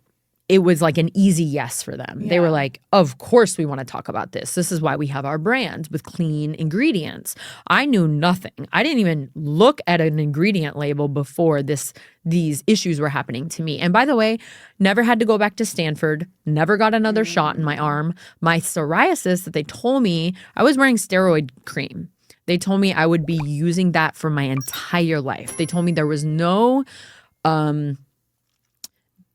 it was like an easy yes for them. They were like, "Of course we want to talk about this. This is why we have our brand with clean ingredients." I knew nothing. I didn't even look at an ingredient label before these issues were happening to me. And by the way, never had to go back to Stanford, never got another shot in my arm. My psoriasis that they told me, I was wearing steroid cream. They told me I would be using that for my entire life. They told me there was nothing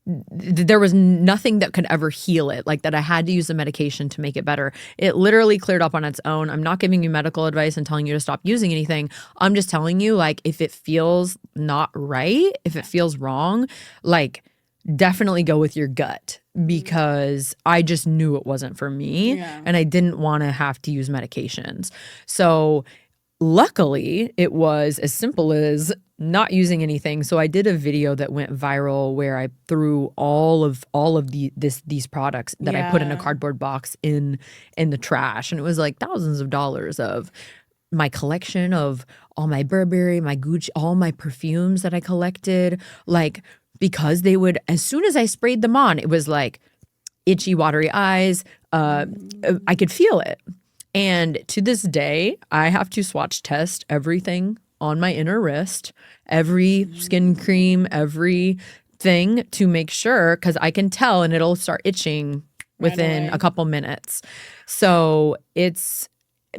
that could ever heal it, like that I had to use the medication to make it better. It literally cleared up on its own. I'm not giving you medical advice and telling you to stop using anything. I'm just telling you, like, if it feels not right, if it feels wrong, like, definitely go with your gut, because I just knew it wasn't for me and I didn't want to have to use medications. So luckily, it was as simple as not using anything. So I did a video that went viral where I threw all of these products that I put in a cardboard box in the trash, and it was like thousands of dollars of my collection of all my Burberry, my Gucci, all my perfumes that I collected, like, because they would, as soon as I sprayed them on, it was like itchy, watery eyes. I could feel it. And to this day, I have to swatch test everything on my inner wrist, every skin cream, everything, to make sure, because I can tell and it'll start itching within a couple minutes. So it's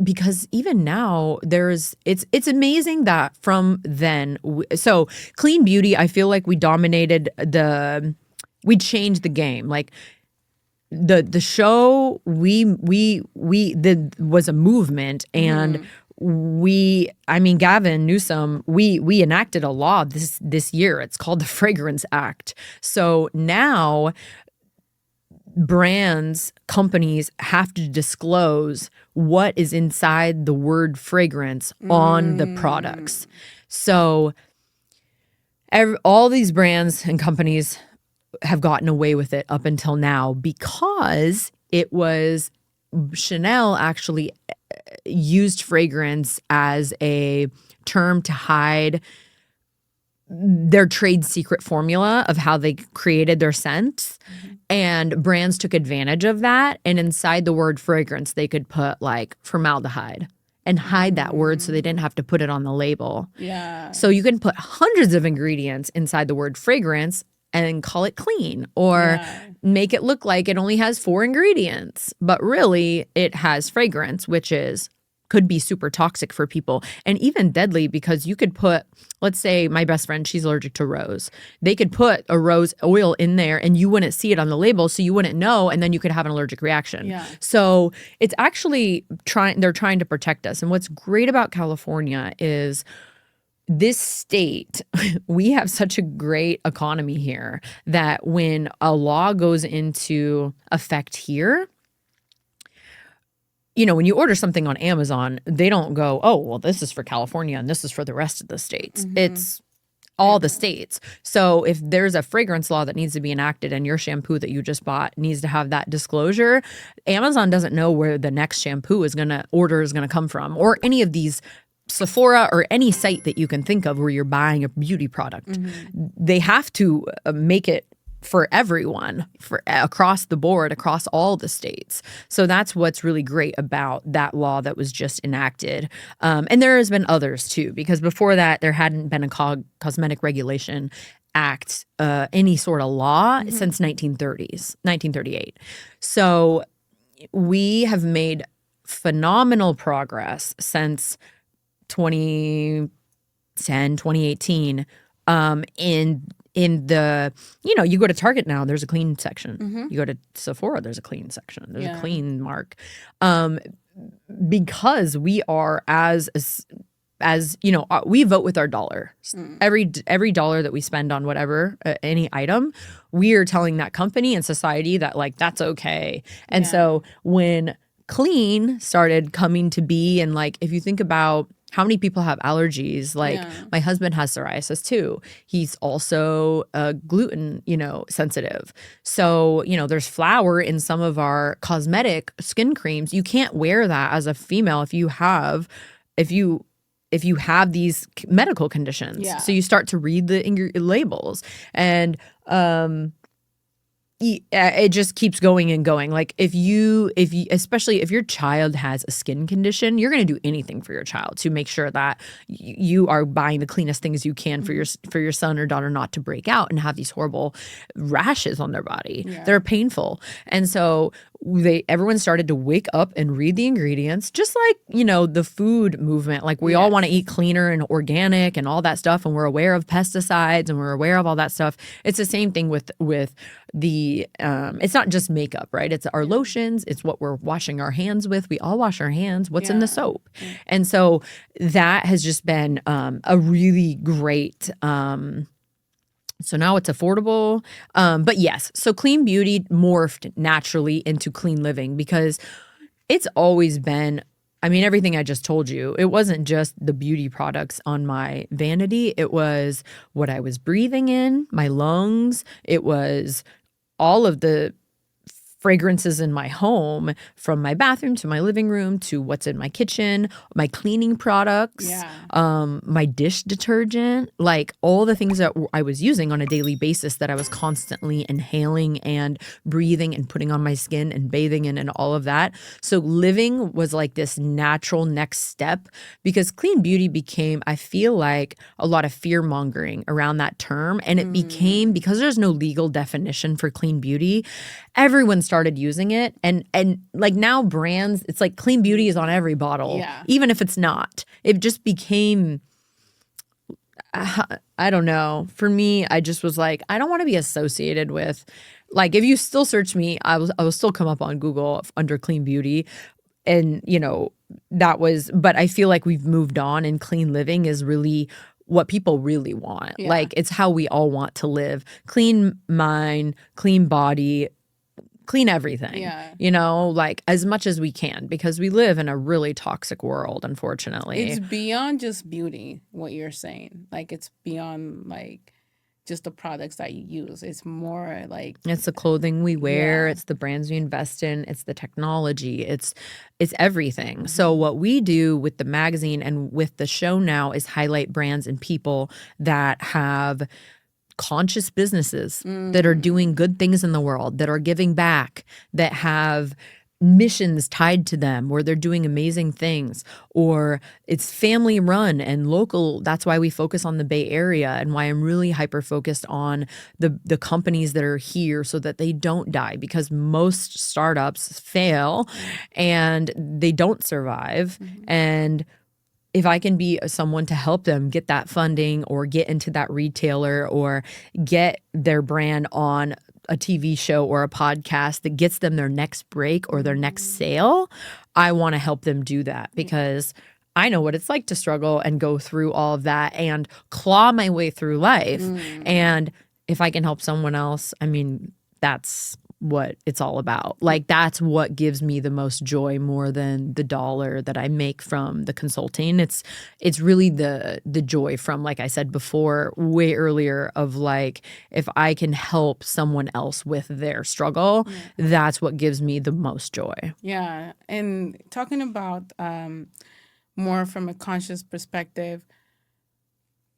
because even now it's amazing that from then, so clean beauty, I feel like we changed the game. Like the show, was a movement, and Gavin Newsom, we enacted a law this year. It's called the Fragrance Act. So now brands, companies have to disclose what is inside the word fragrance on the products. So all these brands and companies have gotten away with it up until now, because it was Chanel actually used fragrance as a term to hide their trade secret formula of how they created their scents. And brands took advantage of that. And inside the word fragrance, they could put like formaldehyde and hide that word so they didn't have to put it on the label. Yeah. So you can put hundreds of ingredients inside the word fragrance and call it clean, or make it look like it only has 4 ingredients. But really, it has fragrance, which is could be super toxic for people and even deadly, because you could put, let's say my best friend, she's allergic to rose. They could put a rose oil in there and you wouldn't see it on the label, so you wouldn't know, and then you could have an allergic reaction. Yeah. So it's actually they're trying to protect us. And what's great about California is this state, we have such a great economy here that when a law goes into effect here, you know, when you order something on Amazon, they don't go, oh, well, this is for California and this is for the rest of the states. It's all the states. So if there's a fragrance law that needs to be enacted and your shampoo that you just bought needs to have that disclosure, Amazon doesn't know where the next shampoo is going to come from, or any of these Sephora or any site that you can think of where you're buying a beauty product. They have to make it for everyone, for across the board, across all the states. So that's what's really great about that law that was just enacted. And there has been others too, because before that, there hadn't been a cosmetic regulation act, any sort of law since 1938. So we have made phenomenal progress since 2010, 2018, in the, you know, you go to Target now, there's a clean section. You go to Sephora, there's a clean section. There's a clean mark. Because we are as you know, we vote with our dollar. Every dollar that we spend on whatever, any item, we are telling that company and society that, like, that's okay. And so when clean started coming to be, and like, if you think about how many people have allergies, like my husband has psoriasis too. He's also gluten, you know, sensitive. So, you know, there's flour in some of our cosmetic skin creams. You can't wear that as a female if you have these medical conditions. So you start to read the labels, and it just keeps going and going. Like if you especially if your child has a skin condition, you're going to do anything for your child to make sure that you are buying the cleanest things you can for your son or daughter not to break out and have these horrible rashes on their body. They're painful. And so everyone started to wake up and read the ingredients, just like, you know, the food movement. Like we all want to eat cleaner and organic and all that stuff, and we're aware of pesticides and we're aware of all that stuff. It's the same thing with the it's not just makeup, right? It's our lotions, it's what we're washing our hands with. We all wash our hands. What's in the soap? And so that has just been a really great so now it's affordable. But yes, so clean beauty morphed naturally into clean living, because it's always been, I mean, everything I just told you, it wasn't just the beauty products on my vanity. It was what I was breathing in, my lungs. It was all of the fragrances in my home, from my bathroom to my living room to what's in my kitchen, my cleaning products, my dish detergent, like all the things that I was using on a daily basis that I was constantly inhaling and breathing and putting on my skin and bathing in and all of that. So living was like this natural next step, because clean beauty became, I feel like, a lot of fear mongering around that term. And it became, because there's no legal definition for clean beauty, everyone started using it, and like now brands, it's like clean beauty is on every bottle, even if it's not. It just became, I don't know. For me, I just was like, I don't want to be associated with, like, if you still search me, I will still come up on Google under clean beauty, and you know that was. But I feel like we've moved on, and clean living is really what people really want. Like it's how we all want to live: clean mind, clean body, clean everything, you know, like as much as we can, because we live in a really toxic world, unfortunately. It's beyond just beauty, what you're saying. Like it's beyond like just the products that you use. It's more like, it's the clothing we wear, it's the brands we invest in, it's the technology, it's everything. So what we do with the magazine and with the show now is highlight brands and people that have conscious businesses that are doing good things in the world, that are giving back, that have missions tied to them where they're doing amazing things, or it's family run and local. That's why we focus on the Bay Area and why I'm really hyper focused on the companies that are here so that they don't die, because most startups fail and they don't survive. And if I can be someone to help them get that funding or get into that retailer or get their brand on a TV show or a podcast that gets them their next break or their next sale, I want to help them do that, because I know what it's like to struggle and go through all of that and claw my way through life. And if I can help someone else, I mean, that's what it's all about. Like, that's what gives me the most joy, more than the dollar that I make from the consulting. It's really the joy from, like I said before, way earlier, of like, if I can help someone else with their struggle, that's what gives me the most joy. Yeah. And talking about more from a conscious perspective,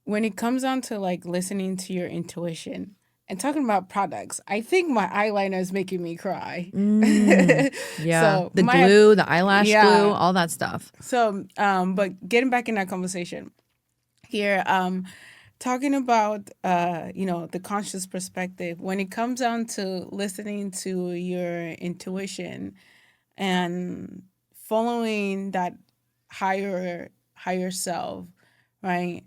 when it comes down to like listening to your intuition and talking about products, I think my eyeliner is making me cry. Yeah. So the glue, the eyelash glue, all that stuff. So, but getting back in that conversation here, talking about, the conscious perspective, when it comes down to listening to your intuition and following that higher self, right?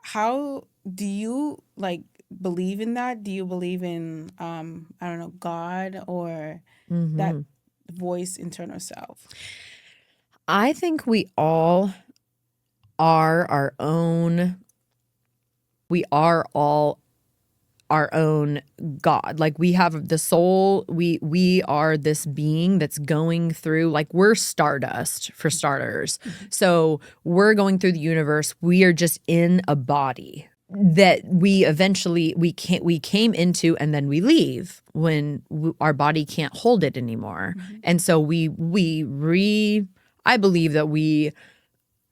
How do you like believe in that? Do you believe in I don't know, God or that voice internal self? I think we all are our own. We are all our own God. Like, we have the soul. We are this being that's going through, like, we're stardust for starters. So we're going through the universe. We are just in a body that we eventually we came into, and then we leave when our body can't hold it anymore. And so I believe that we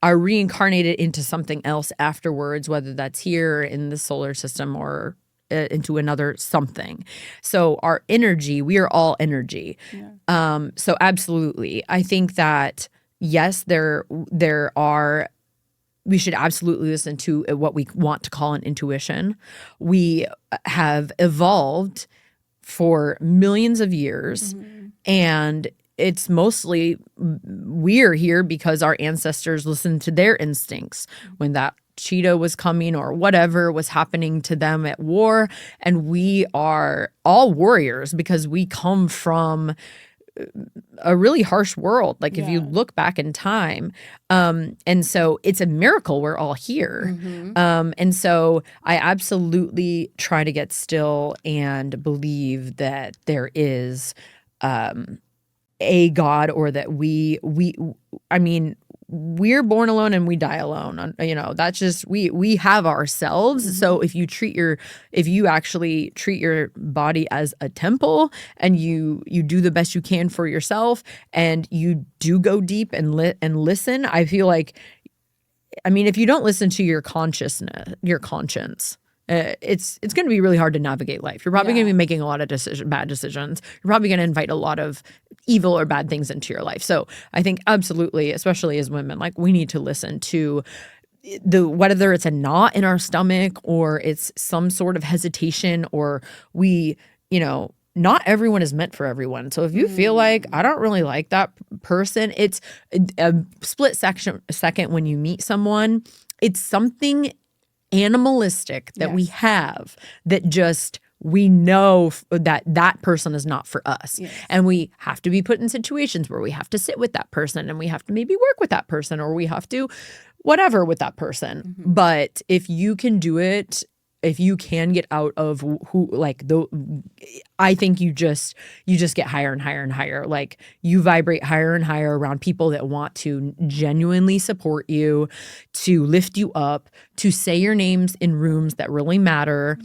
are reincarnated into something else afterwards, whether that's here in the solar system or into another something. So our energy, we are all energy. So absolutely, I think that yes, we should absolutely listen to what we want to call an intuition. We have evolved for millions of years, and it's mostly we're here because our ancestors listened to their instincts when that cheetah was coming or whatever was happening to them at war. And we are all warriors because we come from a really harsh world. Like, if you look back in time, and so it's a miracle we're all here. And so I absolutely try to get still and believe that there is a God, or that I mean, we're born alone and we die alone. That's just, we have ourselves. So if you actually treat your body as a temple, and you do the best you can for yourself, and you do go deep and listen, I feel like, I mean, if you don't listen to your conscience, it's going to be really hard to navigate life. You're probably going to be making a lot of bad decisions. You're probably going to invite a lot of evil or bad things into your life. So I think absolutely, especially as women, like, we need to listen to whether it's a knot in our stomach or it's some sort of hesitation, or not everyone is meant for everyone. So if you feel like, I don't really like that person, it's a split second when you meet someone, it's something animalistic that we have that just, we know that person is not for us. And we have to be put in situations where we have to sit with that person, and we have to maybe work with that person, or we have to whatever with that person. But if you can do it, if you can get out of I think you just get higher and higher and higher. Like, you vibrate higher and higher around people that want to genuinely support you, to lift you up, to say your names in rooms that really matter,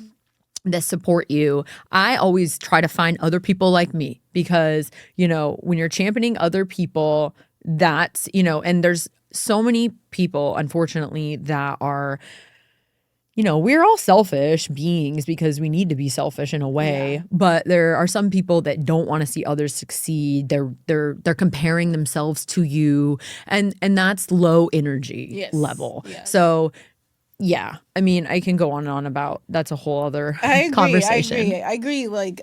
that support you. I always try to find other people like me, because, when you're championing other people, that's, and there's so many people, unfortunately, that are we're all selfish beings because we need to be selfish in a way, Yeah. but there are some people that don't want to see others succeed. They're comparing themselves to you, and that's low energy Yes. level. Yes. So yeah, I mean, I can go on and on about that's a whole other I agree. I conversation. agree. I agree. Like,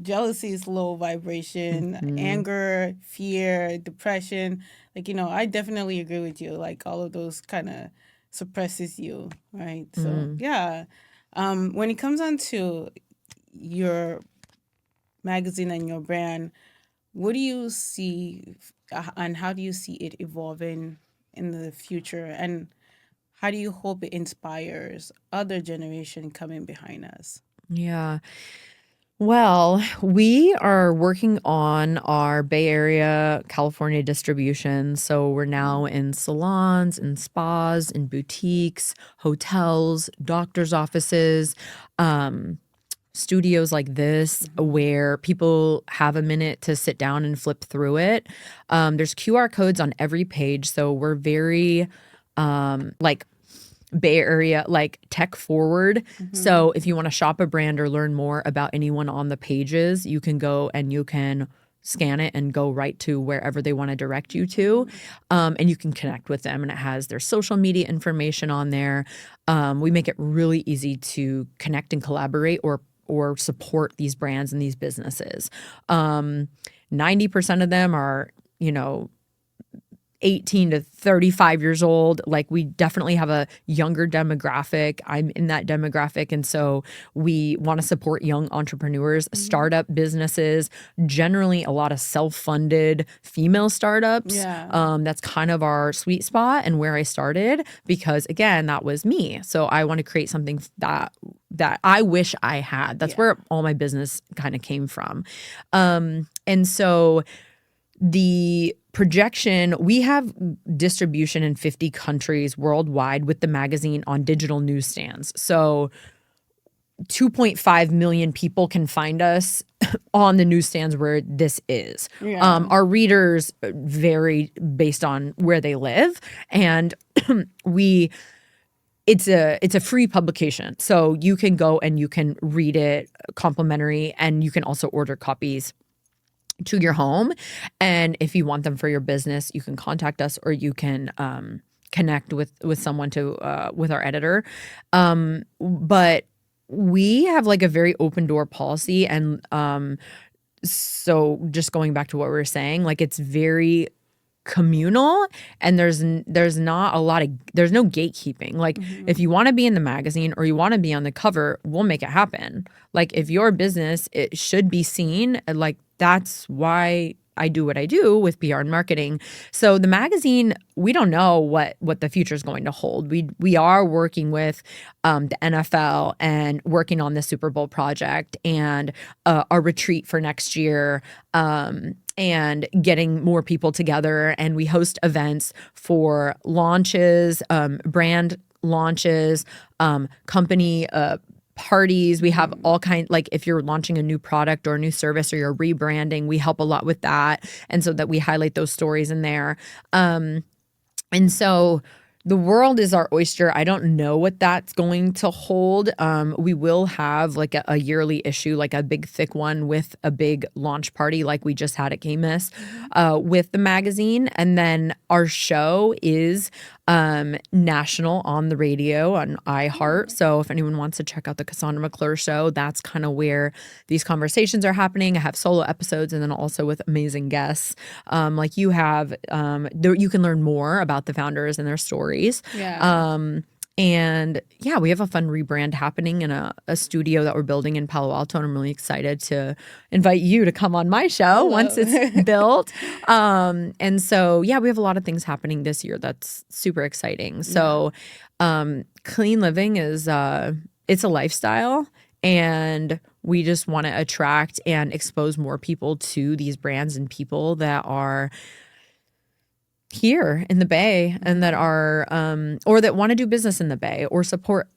jealousy is low vibration, Hmm. anger, fear, depression. Like, I definitely agree with you. Like, all of those kind of suppresses you, right? So, Mm. yeah. When it comes on to your magazine and your brand, what do you see, and how do you see it evolving in the future? And how do you hope it inspires other generation coming behind us? Yeah. Well, we are working on our Bay Area, California distribution. So we're now in salons and spas and boutiques, hotels, doctors' offices, um, studios like this where people have a minute to sit down and flip through it. There's QR codes on every page. So we're very like Bay Area, like tech forward. Mm-hmm. So if you want to shop a brand or learn more about anyone on the pages, you can go and you can scan it and go right to wherever they want to direct you to. And you can connect with them, and it has their social media information on there. We make it really easy to connect and collaborate or support these brands and these businesses. 90% of them are, 18 to 35 years old. Like, we definitely have a younger demographic. I'm in that demographic. And so we want to support young entrepreneurs, Mm-hmm. startup businesses, generally a lot of self-funded female startups. Yeah. That's kind of our sweet spot and where I started, because again, that was me. So I want to create something that I wish I had. That's Yeah. where all my business kind of came from. And so the projection, we have distribution in 50 countries worldwide with the magazine on digital newsstands. So 2.5 million people can find us on the newsstands where this is. Yeah. Our readers vary based on where they live, and we it's a free publication. So you can go and you can read it complimentary, and you can also order copies to your home. And if you want them for your business, you can contact us, or you can connect with someone with our editor. But we have like a very open door policy, and so just going back to what we were saying, like, it's very communal, and there's not a lot of there's no gatekeeping. Like, if you want to be in the magazine or you want to be on the cover, we'll make it happen. Like, if your business, it should be seen, like, that's why I do what I do with PR and marketing. So the magazine, we don't know what the future is going to hold. We are working with the NFL and working on the Super Bowl project and a retreat for next year. And getting more people together, and we host events for launches, brand launches, company parties. We have all kind, like, if you're launching a new product or a new service or you're rebranding, we help a lot with that, and so that we highlight those stories in there. And so the world is our oyster. I don't know what that's going to hold. We will have like a yearly issue, like a big thick one with a big launch party like we just had at KMIS with the magazine. And then our show is national on the radio on iHeart. So if anyone wants to check out the Cassandra McClure show, that's kind of where these conversations are happening. I have solo episodes, and then also with amazing guests like you have. You can learn more about the founders and their stories. Yeah. And yeah, we have a fun rebrand happening in a studio that we're building in Palo Alto, and I'm really excited to invite you to come on my show once it's built. And so yeah, we have a lot of things happening this year that's super exciting. So clean living is it's a lifestyle, and we just want to attract and expose more people to these brands and people that are here in the Bay and that are or that want to do business in the Bay or support,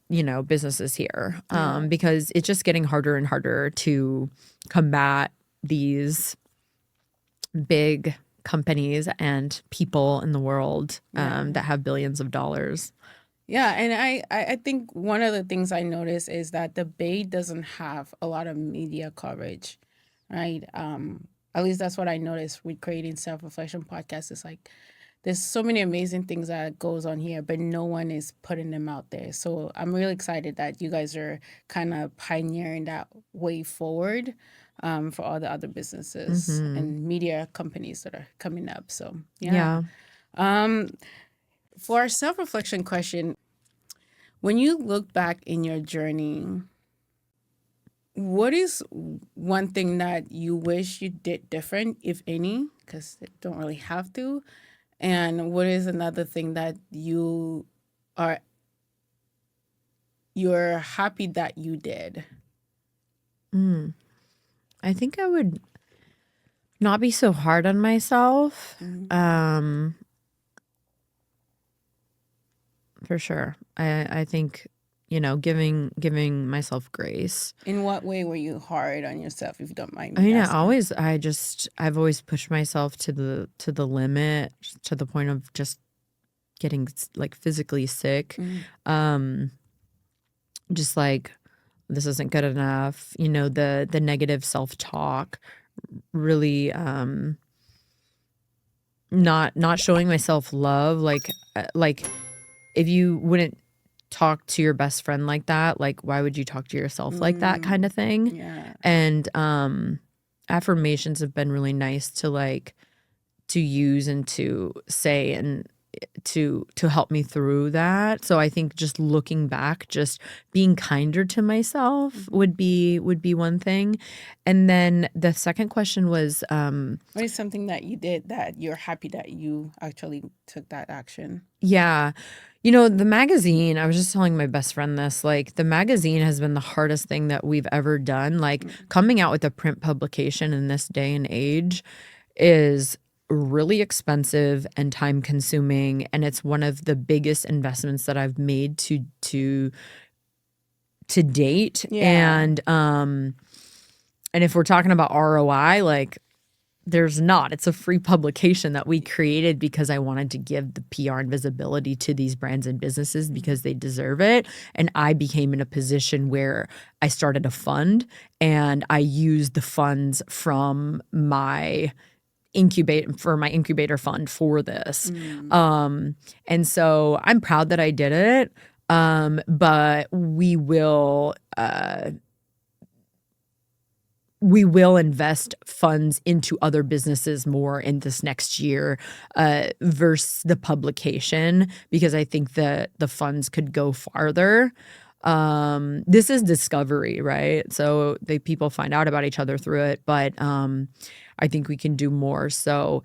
businesses here. Because it's just getting harder and harder to combat these big companies and people in the world that have billions of dollars. Yeah, and I think one of the things I noticed is that the Bay doesn't have a lot of media coverage, right? At least that's what I noticed with creating self-reflection podcasts. It's like there's so many amazing things that goes on here, but no one is putting them out there. So I'm really excited that you guys are kind of pioneering that way forward, for all the other businesses Hmm. and media companies that are coming up. So yeah. Yeah. Um, for our self-reflection question, when you look back in your journey, what is one thing that you wish you did different, if any, because they don't really have to? And what is another thing that are you're happy that you did? Mm. I think I would not be so hard on myself. Mhm. For sure. I think, giving myself grace. In what way were you hard on yourself, if you don't mind I me mean, asking? I've always pushed myself to the limit, to the point of just getting like physically sick. Mm. Um, just like, this isn't good enough. The negative self-talk, really, not showing myself love. Like if you wouldn't talk to your best friend like that, like why would you talk to yourself like that, kind Mm. of thing. Yeah. And affirmations have been really nice to use and to say, and to help me through that. So I think just looking back, just being kinder to myself Mhm. would be one thing. And then the second question was, What is something that you did that you're happy that you actually took that action? yeah, the magazine, I was just telling my best friend this, like the magazine has been the hardest thing that we've ever done. Like Mm. coming out with a print publication in this day and age is really expensive and time consuming, and it's one of the biggest investments that I've made to date. Yeah. And if we're talking about ROI, like there's not. It's a free publication that we created because I wanted to give the PR and visibility to these brands and businesses because they deserve it. And I became in a position where I started a fund, and I used the funds from my incubator fund for this. Mm. And so I'm proud that I did it. But we will invest funds into other businesses more in this next year, versus the publication, because I think that the funds could go farther. This is discovery, right? So people find out about each other through it, but I think we can do more. So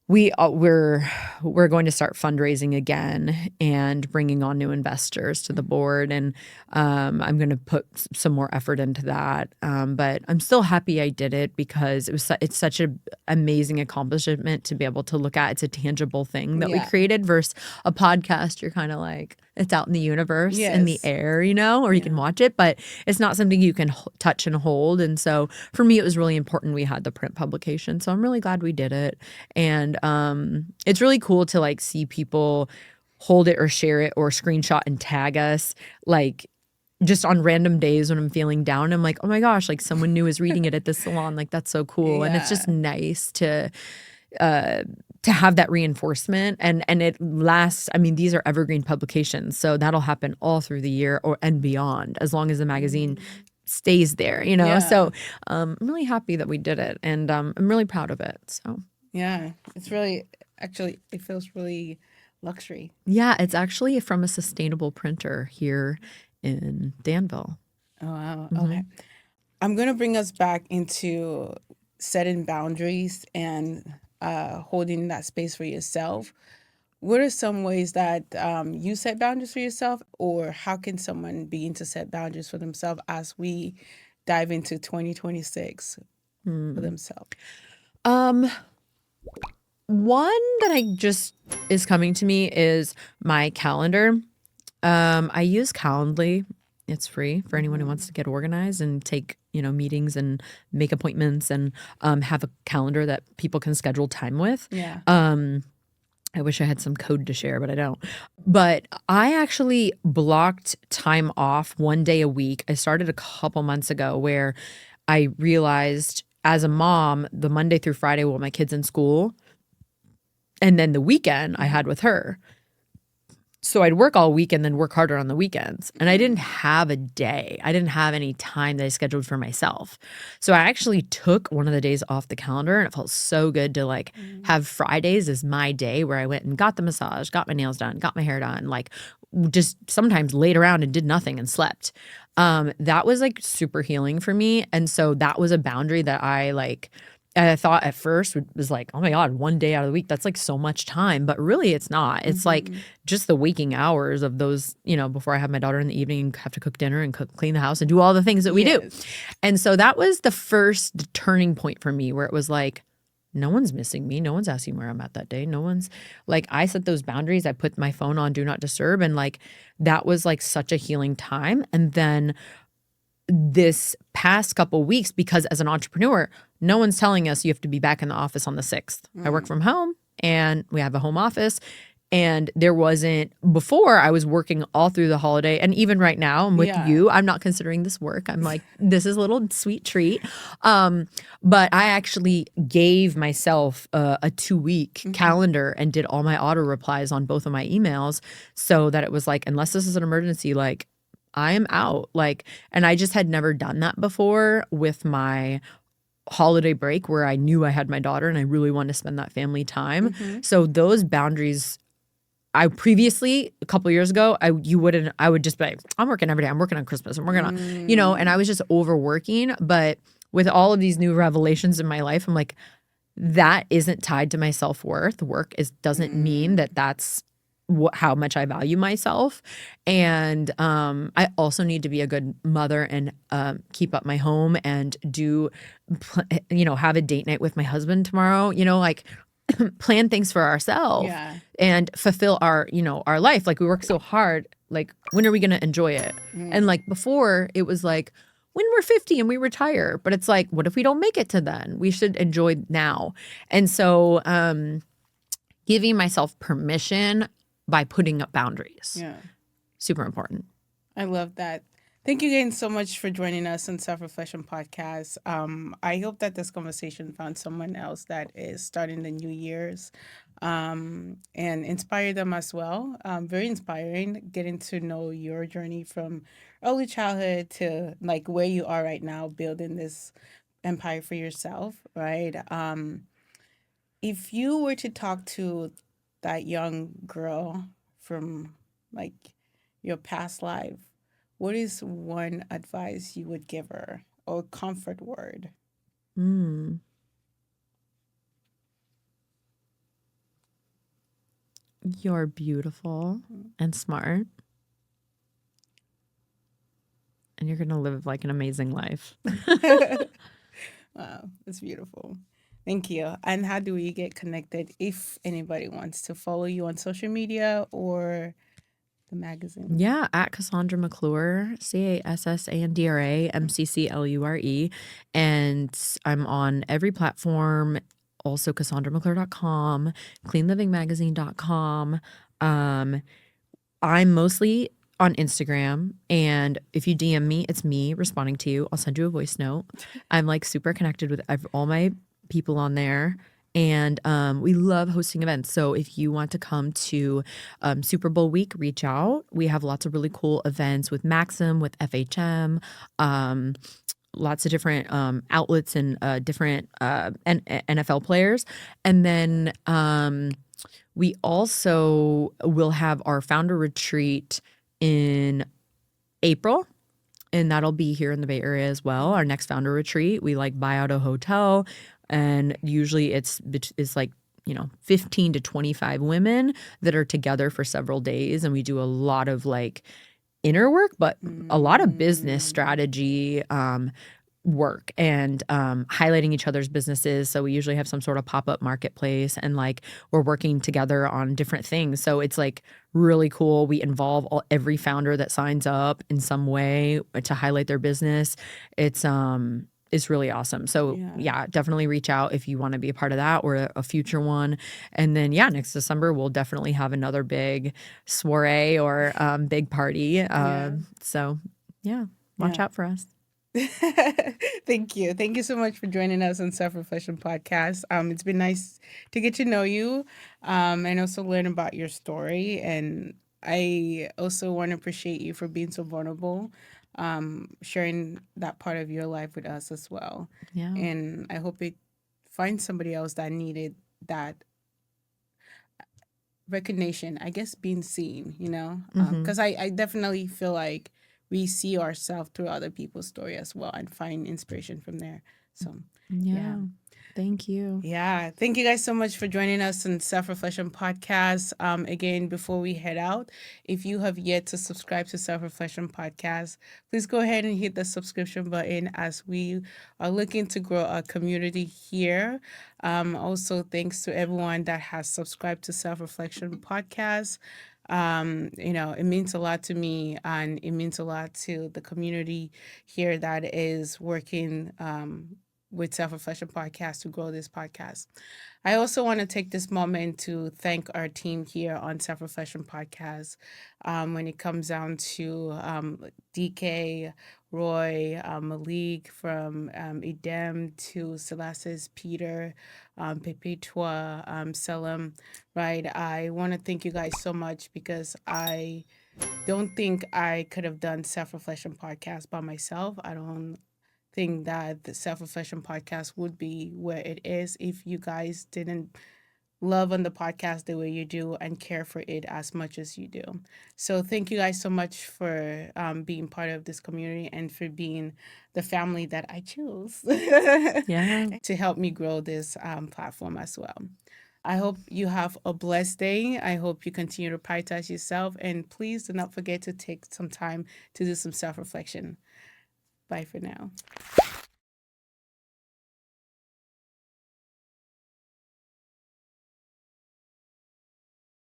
we're going to start fundraising again and bringing on new investors to the board, and I'm going to put some more effort into that. But I'm still happy I did it because it's such an amazing accomplishment to be able to look at. It's a tangible thing that we Yeah. created versus a podcast. You're kind of like, it's out in the universe, in the Yes. air, or you can Yeah. watch it, but it's not something you can touch and hold. And so for me, it was really important we had the print publication. So I'm really glad we did it. And it's really cool to like see people hold it or share it or screenshot and tag us, like just on random days when I'm feeling down. I'm like, oh my gosh, like someone new is reading it at this salon. Like that's so cool. And it's just Yeah. nice to have that reinforcement, and it lasts. I mean, these are evergreen publications, so that'll happen all through the year and beyond, as long as the magazine Mm. stays there. Yeah. So I'm really happy that we did it, and I'm really proud of it. So Yeah. It's really, actually, it feels really luxury. yeah, it's actually from a sustainable printer here in Danville. Oh, wow. Hmm. Okay. I'm going to bring us back into setting boundaries and holding that space for yourself. What are some ways that you set boundaries for yourself, or how can someone begin to set boundaries for themselves as we dive into 2026 for themselves? Um, One that I just is coming to me is my calendar. I use Calendly. It's free for anyone who wants to get organized and take, meetings and make appointments, and have a calendar that people can schedule time with. Yeah. I wish I had some code to share, but I don't. But I actually blocked time off one day a week. I started a couple months ago where I realized as a mom, the Monday through Friday while my kid's in school, and then the weekend I had with her. So I'd work all week and then work harder on the weekends. And I didn't have a day. I didn't have any time that I scheduled for myself. So I actually took one of the days off the calendar, and it felt so good to like have Fridays as my day where I went and got the massage, got my nails done, got my hair done, like just sometimes laid around and did nothing and slept. That was like super healing for me. And so that was a boundary that I thought at first was like, oh my God, one day out of the week, that's like so much time. But really it's not. It's like just the waking hours of those, before I have my daughter in the evening, have to cook dinner and clean the house and do all the things that we do. And so that was the first turning point for me where it was like, no one's missing me. No one's asking where I'm at that day. No one's like, I set those boundaries. I put my phone on do not disturb. And like, that was like such a healing time. And then this past couple weeks, because as an entrepreneur, no one's telling us you have to be back in the office on the 6th. I work from home and we have a home office. And there wasn't, before I was working all through the holiday. And even right now I'm with you. I'm not considering this work. I'm like, this is a little sweet treat. But I actually gave myself a 2-week calendar and did all my auto replies on both of my emails so that it was like, unless this is an emergency, like I am out. Like, and I just had never done that before with my holiday break where I knew I had my daughter and I really wanted to spend that family time. So those boundaries, I previously, a couple of years ago, I would just be like, I'm working every day. I'm working on Christmas. I'm working on, and I was just overworking. But with all of these new revelations in my life, I'm like, that isn't tied to my self-worth. Work doesn't mean that that's how much I value myself. And I also need to be a good mother and keep up my home and have a date night with my husband tomorrow, like plan things for ourselves and fulfill our life. Like we work so hard, like when are we going to enjoy it? And like before it was like, when we're 50 and we retire, but it's like, what if we don't make it to then? We should enjoy now. And so giving myself permission by putting up boundaries. Yeah. Super important. I love that. Thank you again so much for joining us on Self-Reflection Podcast. I hope that this conversation found someone else that is starting the new years and inspire them as well. Very inspiring getting to know your journey from early childhood to like where you are right now, building this empire for yourself, right? If you were to talk to that young girl from like your past life, what is one advice you would give her or comfort word? You're beautiful and smart. And you're going to live like an amazing life. Wow, that's beautiful. Thank you. And how do we get connected if anybody wants to follow you on social media or the magazine? Yeah, at Cassandra McClure, Cassandra McClure. And I'm on every platform, also CassandraMcClure.com, CleanLivingMagazine.com. I'm mostly on Instagram, and if you DM me, it's me responding to you. I'll send you a voice note. I'm like super connected with all my people on there. And we love hosting events. So if you want to come to Super Bowl week, reach out. We have lots of really cool events with Maxim, with FHM, lots of different outlets and different NFL players. And then we also will have our founder retreat in April. And that'll be here in the Bay Area as well. Our next founder retreat, we like buy out a hotel. And usually it's like, 15 to 25 women that are together for several days. And we do a lot of like inner work, but a lot of business strategy work and highlighting each other's businesses. So we usually have some sort of pop-up marketplace and like we're working together on different things. So it's like really cool. We involve every founder that signs up in some way to highlight their business. It's is really awesome. So yeah, definitely reach out if you want to be a part of that or a future one. And then yeah, next December we'll definitely have another big soiree or big party. So yeah, watch out for us. Thank you. Thank you so much for joining us on Self Reflection Podcast. It's been nice to get to know you and also learn about your story. And I also want to appreciate you for being so vulnerable, sharing that part of your life with us as well. Yeah. And I hope it finds somebody else that needed that recognition, I guess, being seen, you know, because I definitely feel like we see ourselves through other people's story as well and find inspiration from there. So yeah. Thank you. Yeah. Thank you guys so much for joining us on Self Reflection Podcast. Again, before we head out, if you have yet to subscribe to Self Reflection Podcast, please go ahead and hit the subscription button as we are looking to grow our community here. Also, thanks to everyone that has subscribed to Self Reflection Podcast. You know, it means a lot to me and it means a lot to the community here that is working with Self Reflection Podcast to grow this podcast. I also want to take this moment to thank our team here on Self Reflection Podcast. When it comes down to DK, Roy, Malik, from Idem to Celestis, Peter, Pepetua, Selim, right? I want to thank you guys so much because I don't think I could have done Self Reflection Podcast by myself. I don't think that the Self Reflection Podcast would be where it is if you guys didn't love on the podcast the way you do and care for it as much as you do. So thank you guys so much for being part of this community and for being the family that I choose to help me grow this platform as well. I hope you have a blessed day. I hope you continue to prioritize yourself. And please do not forget to take some time to do some self reflection. Bye for now.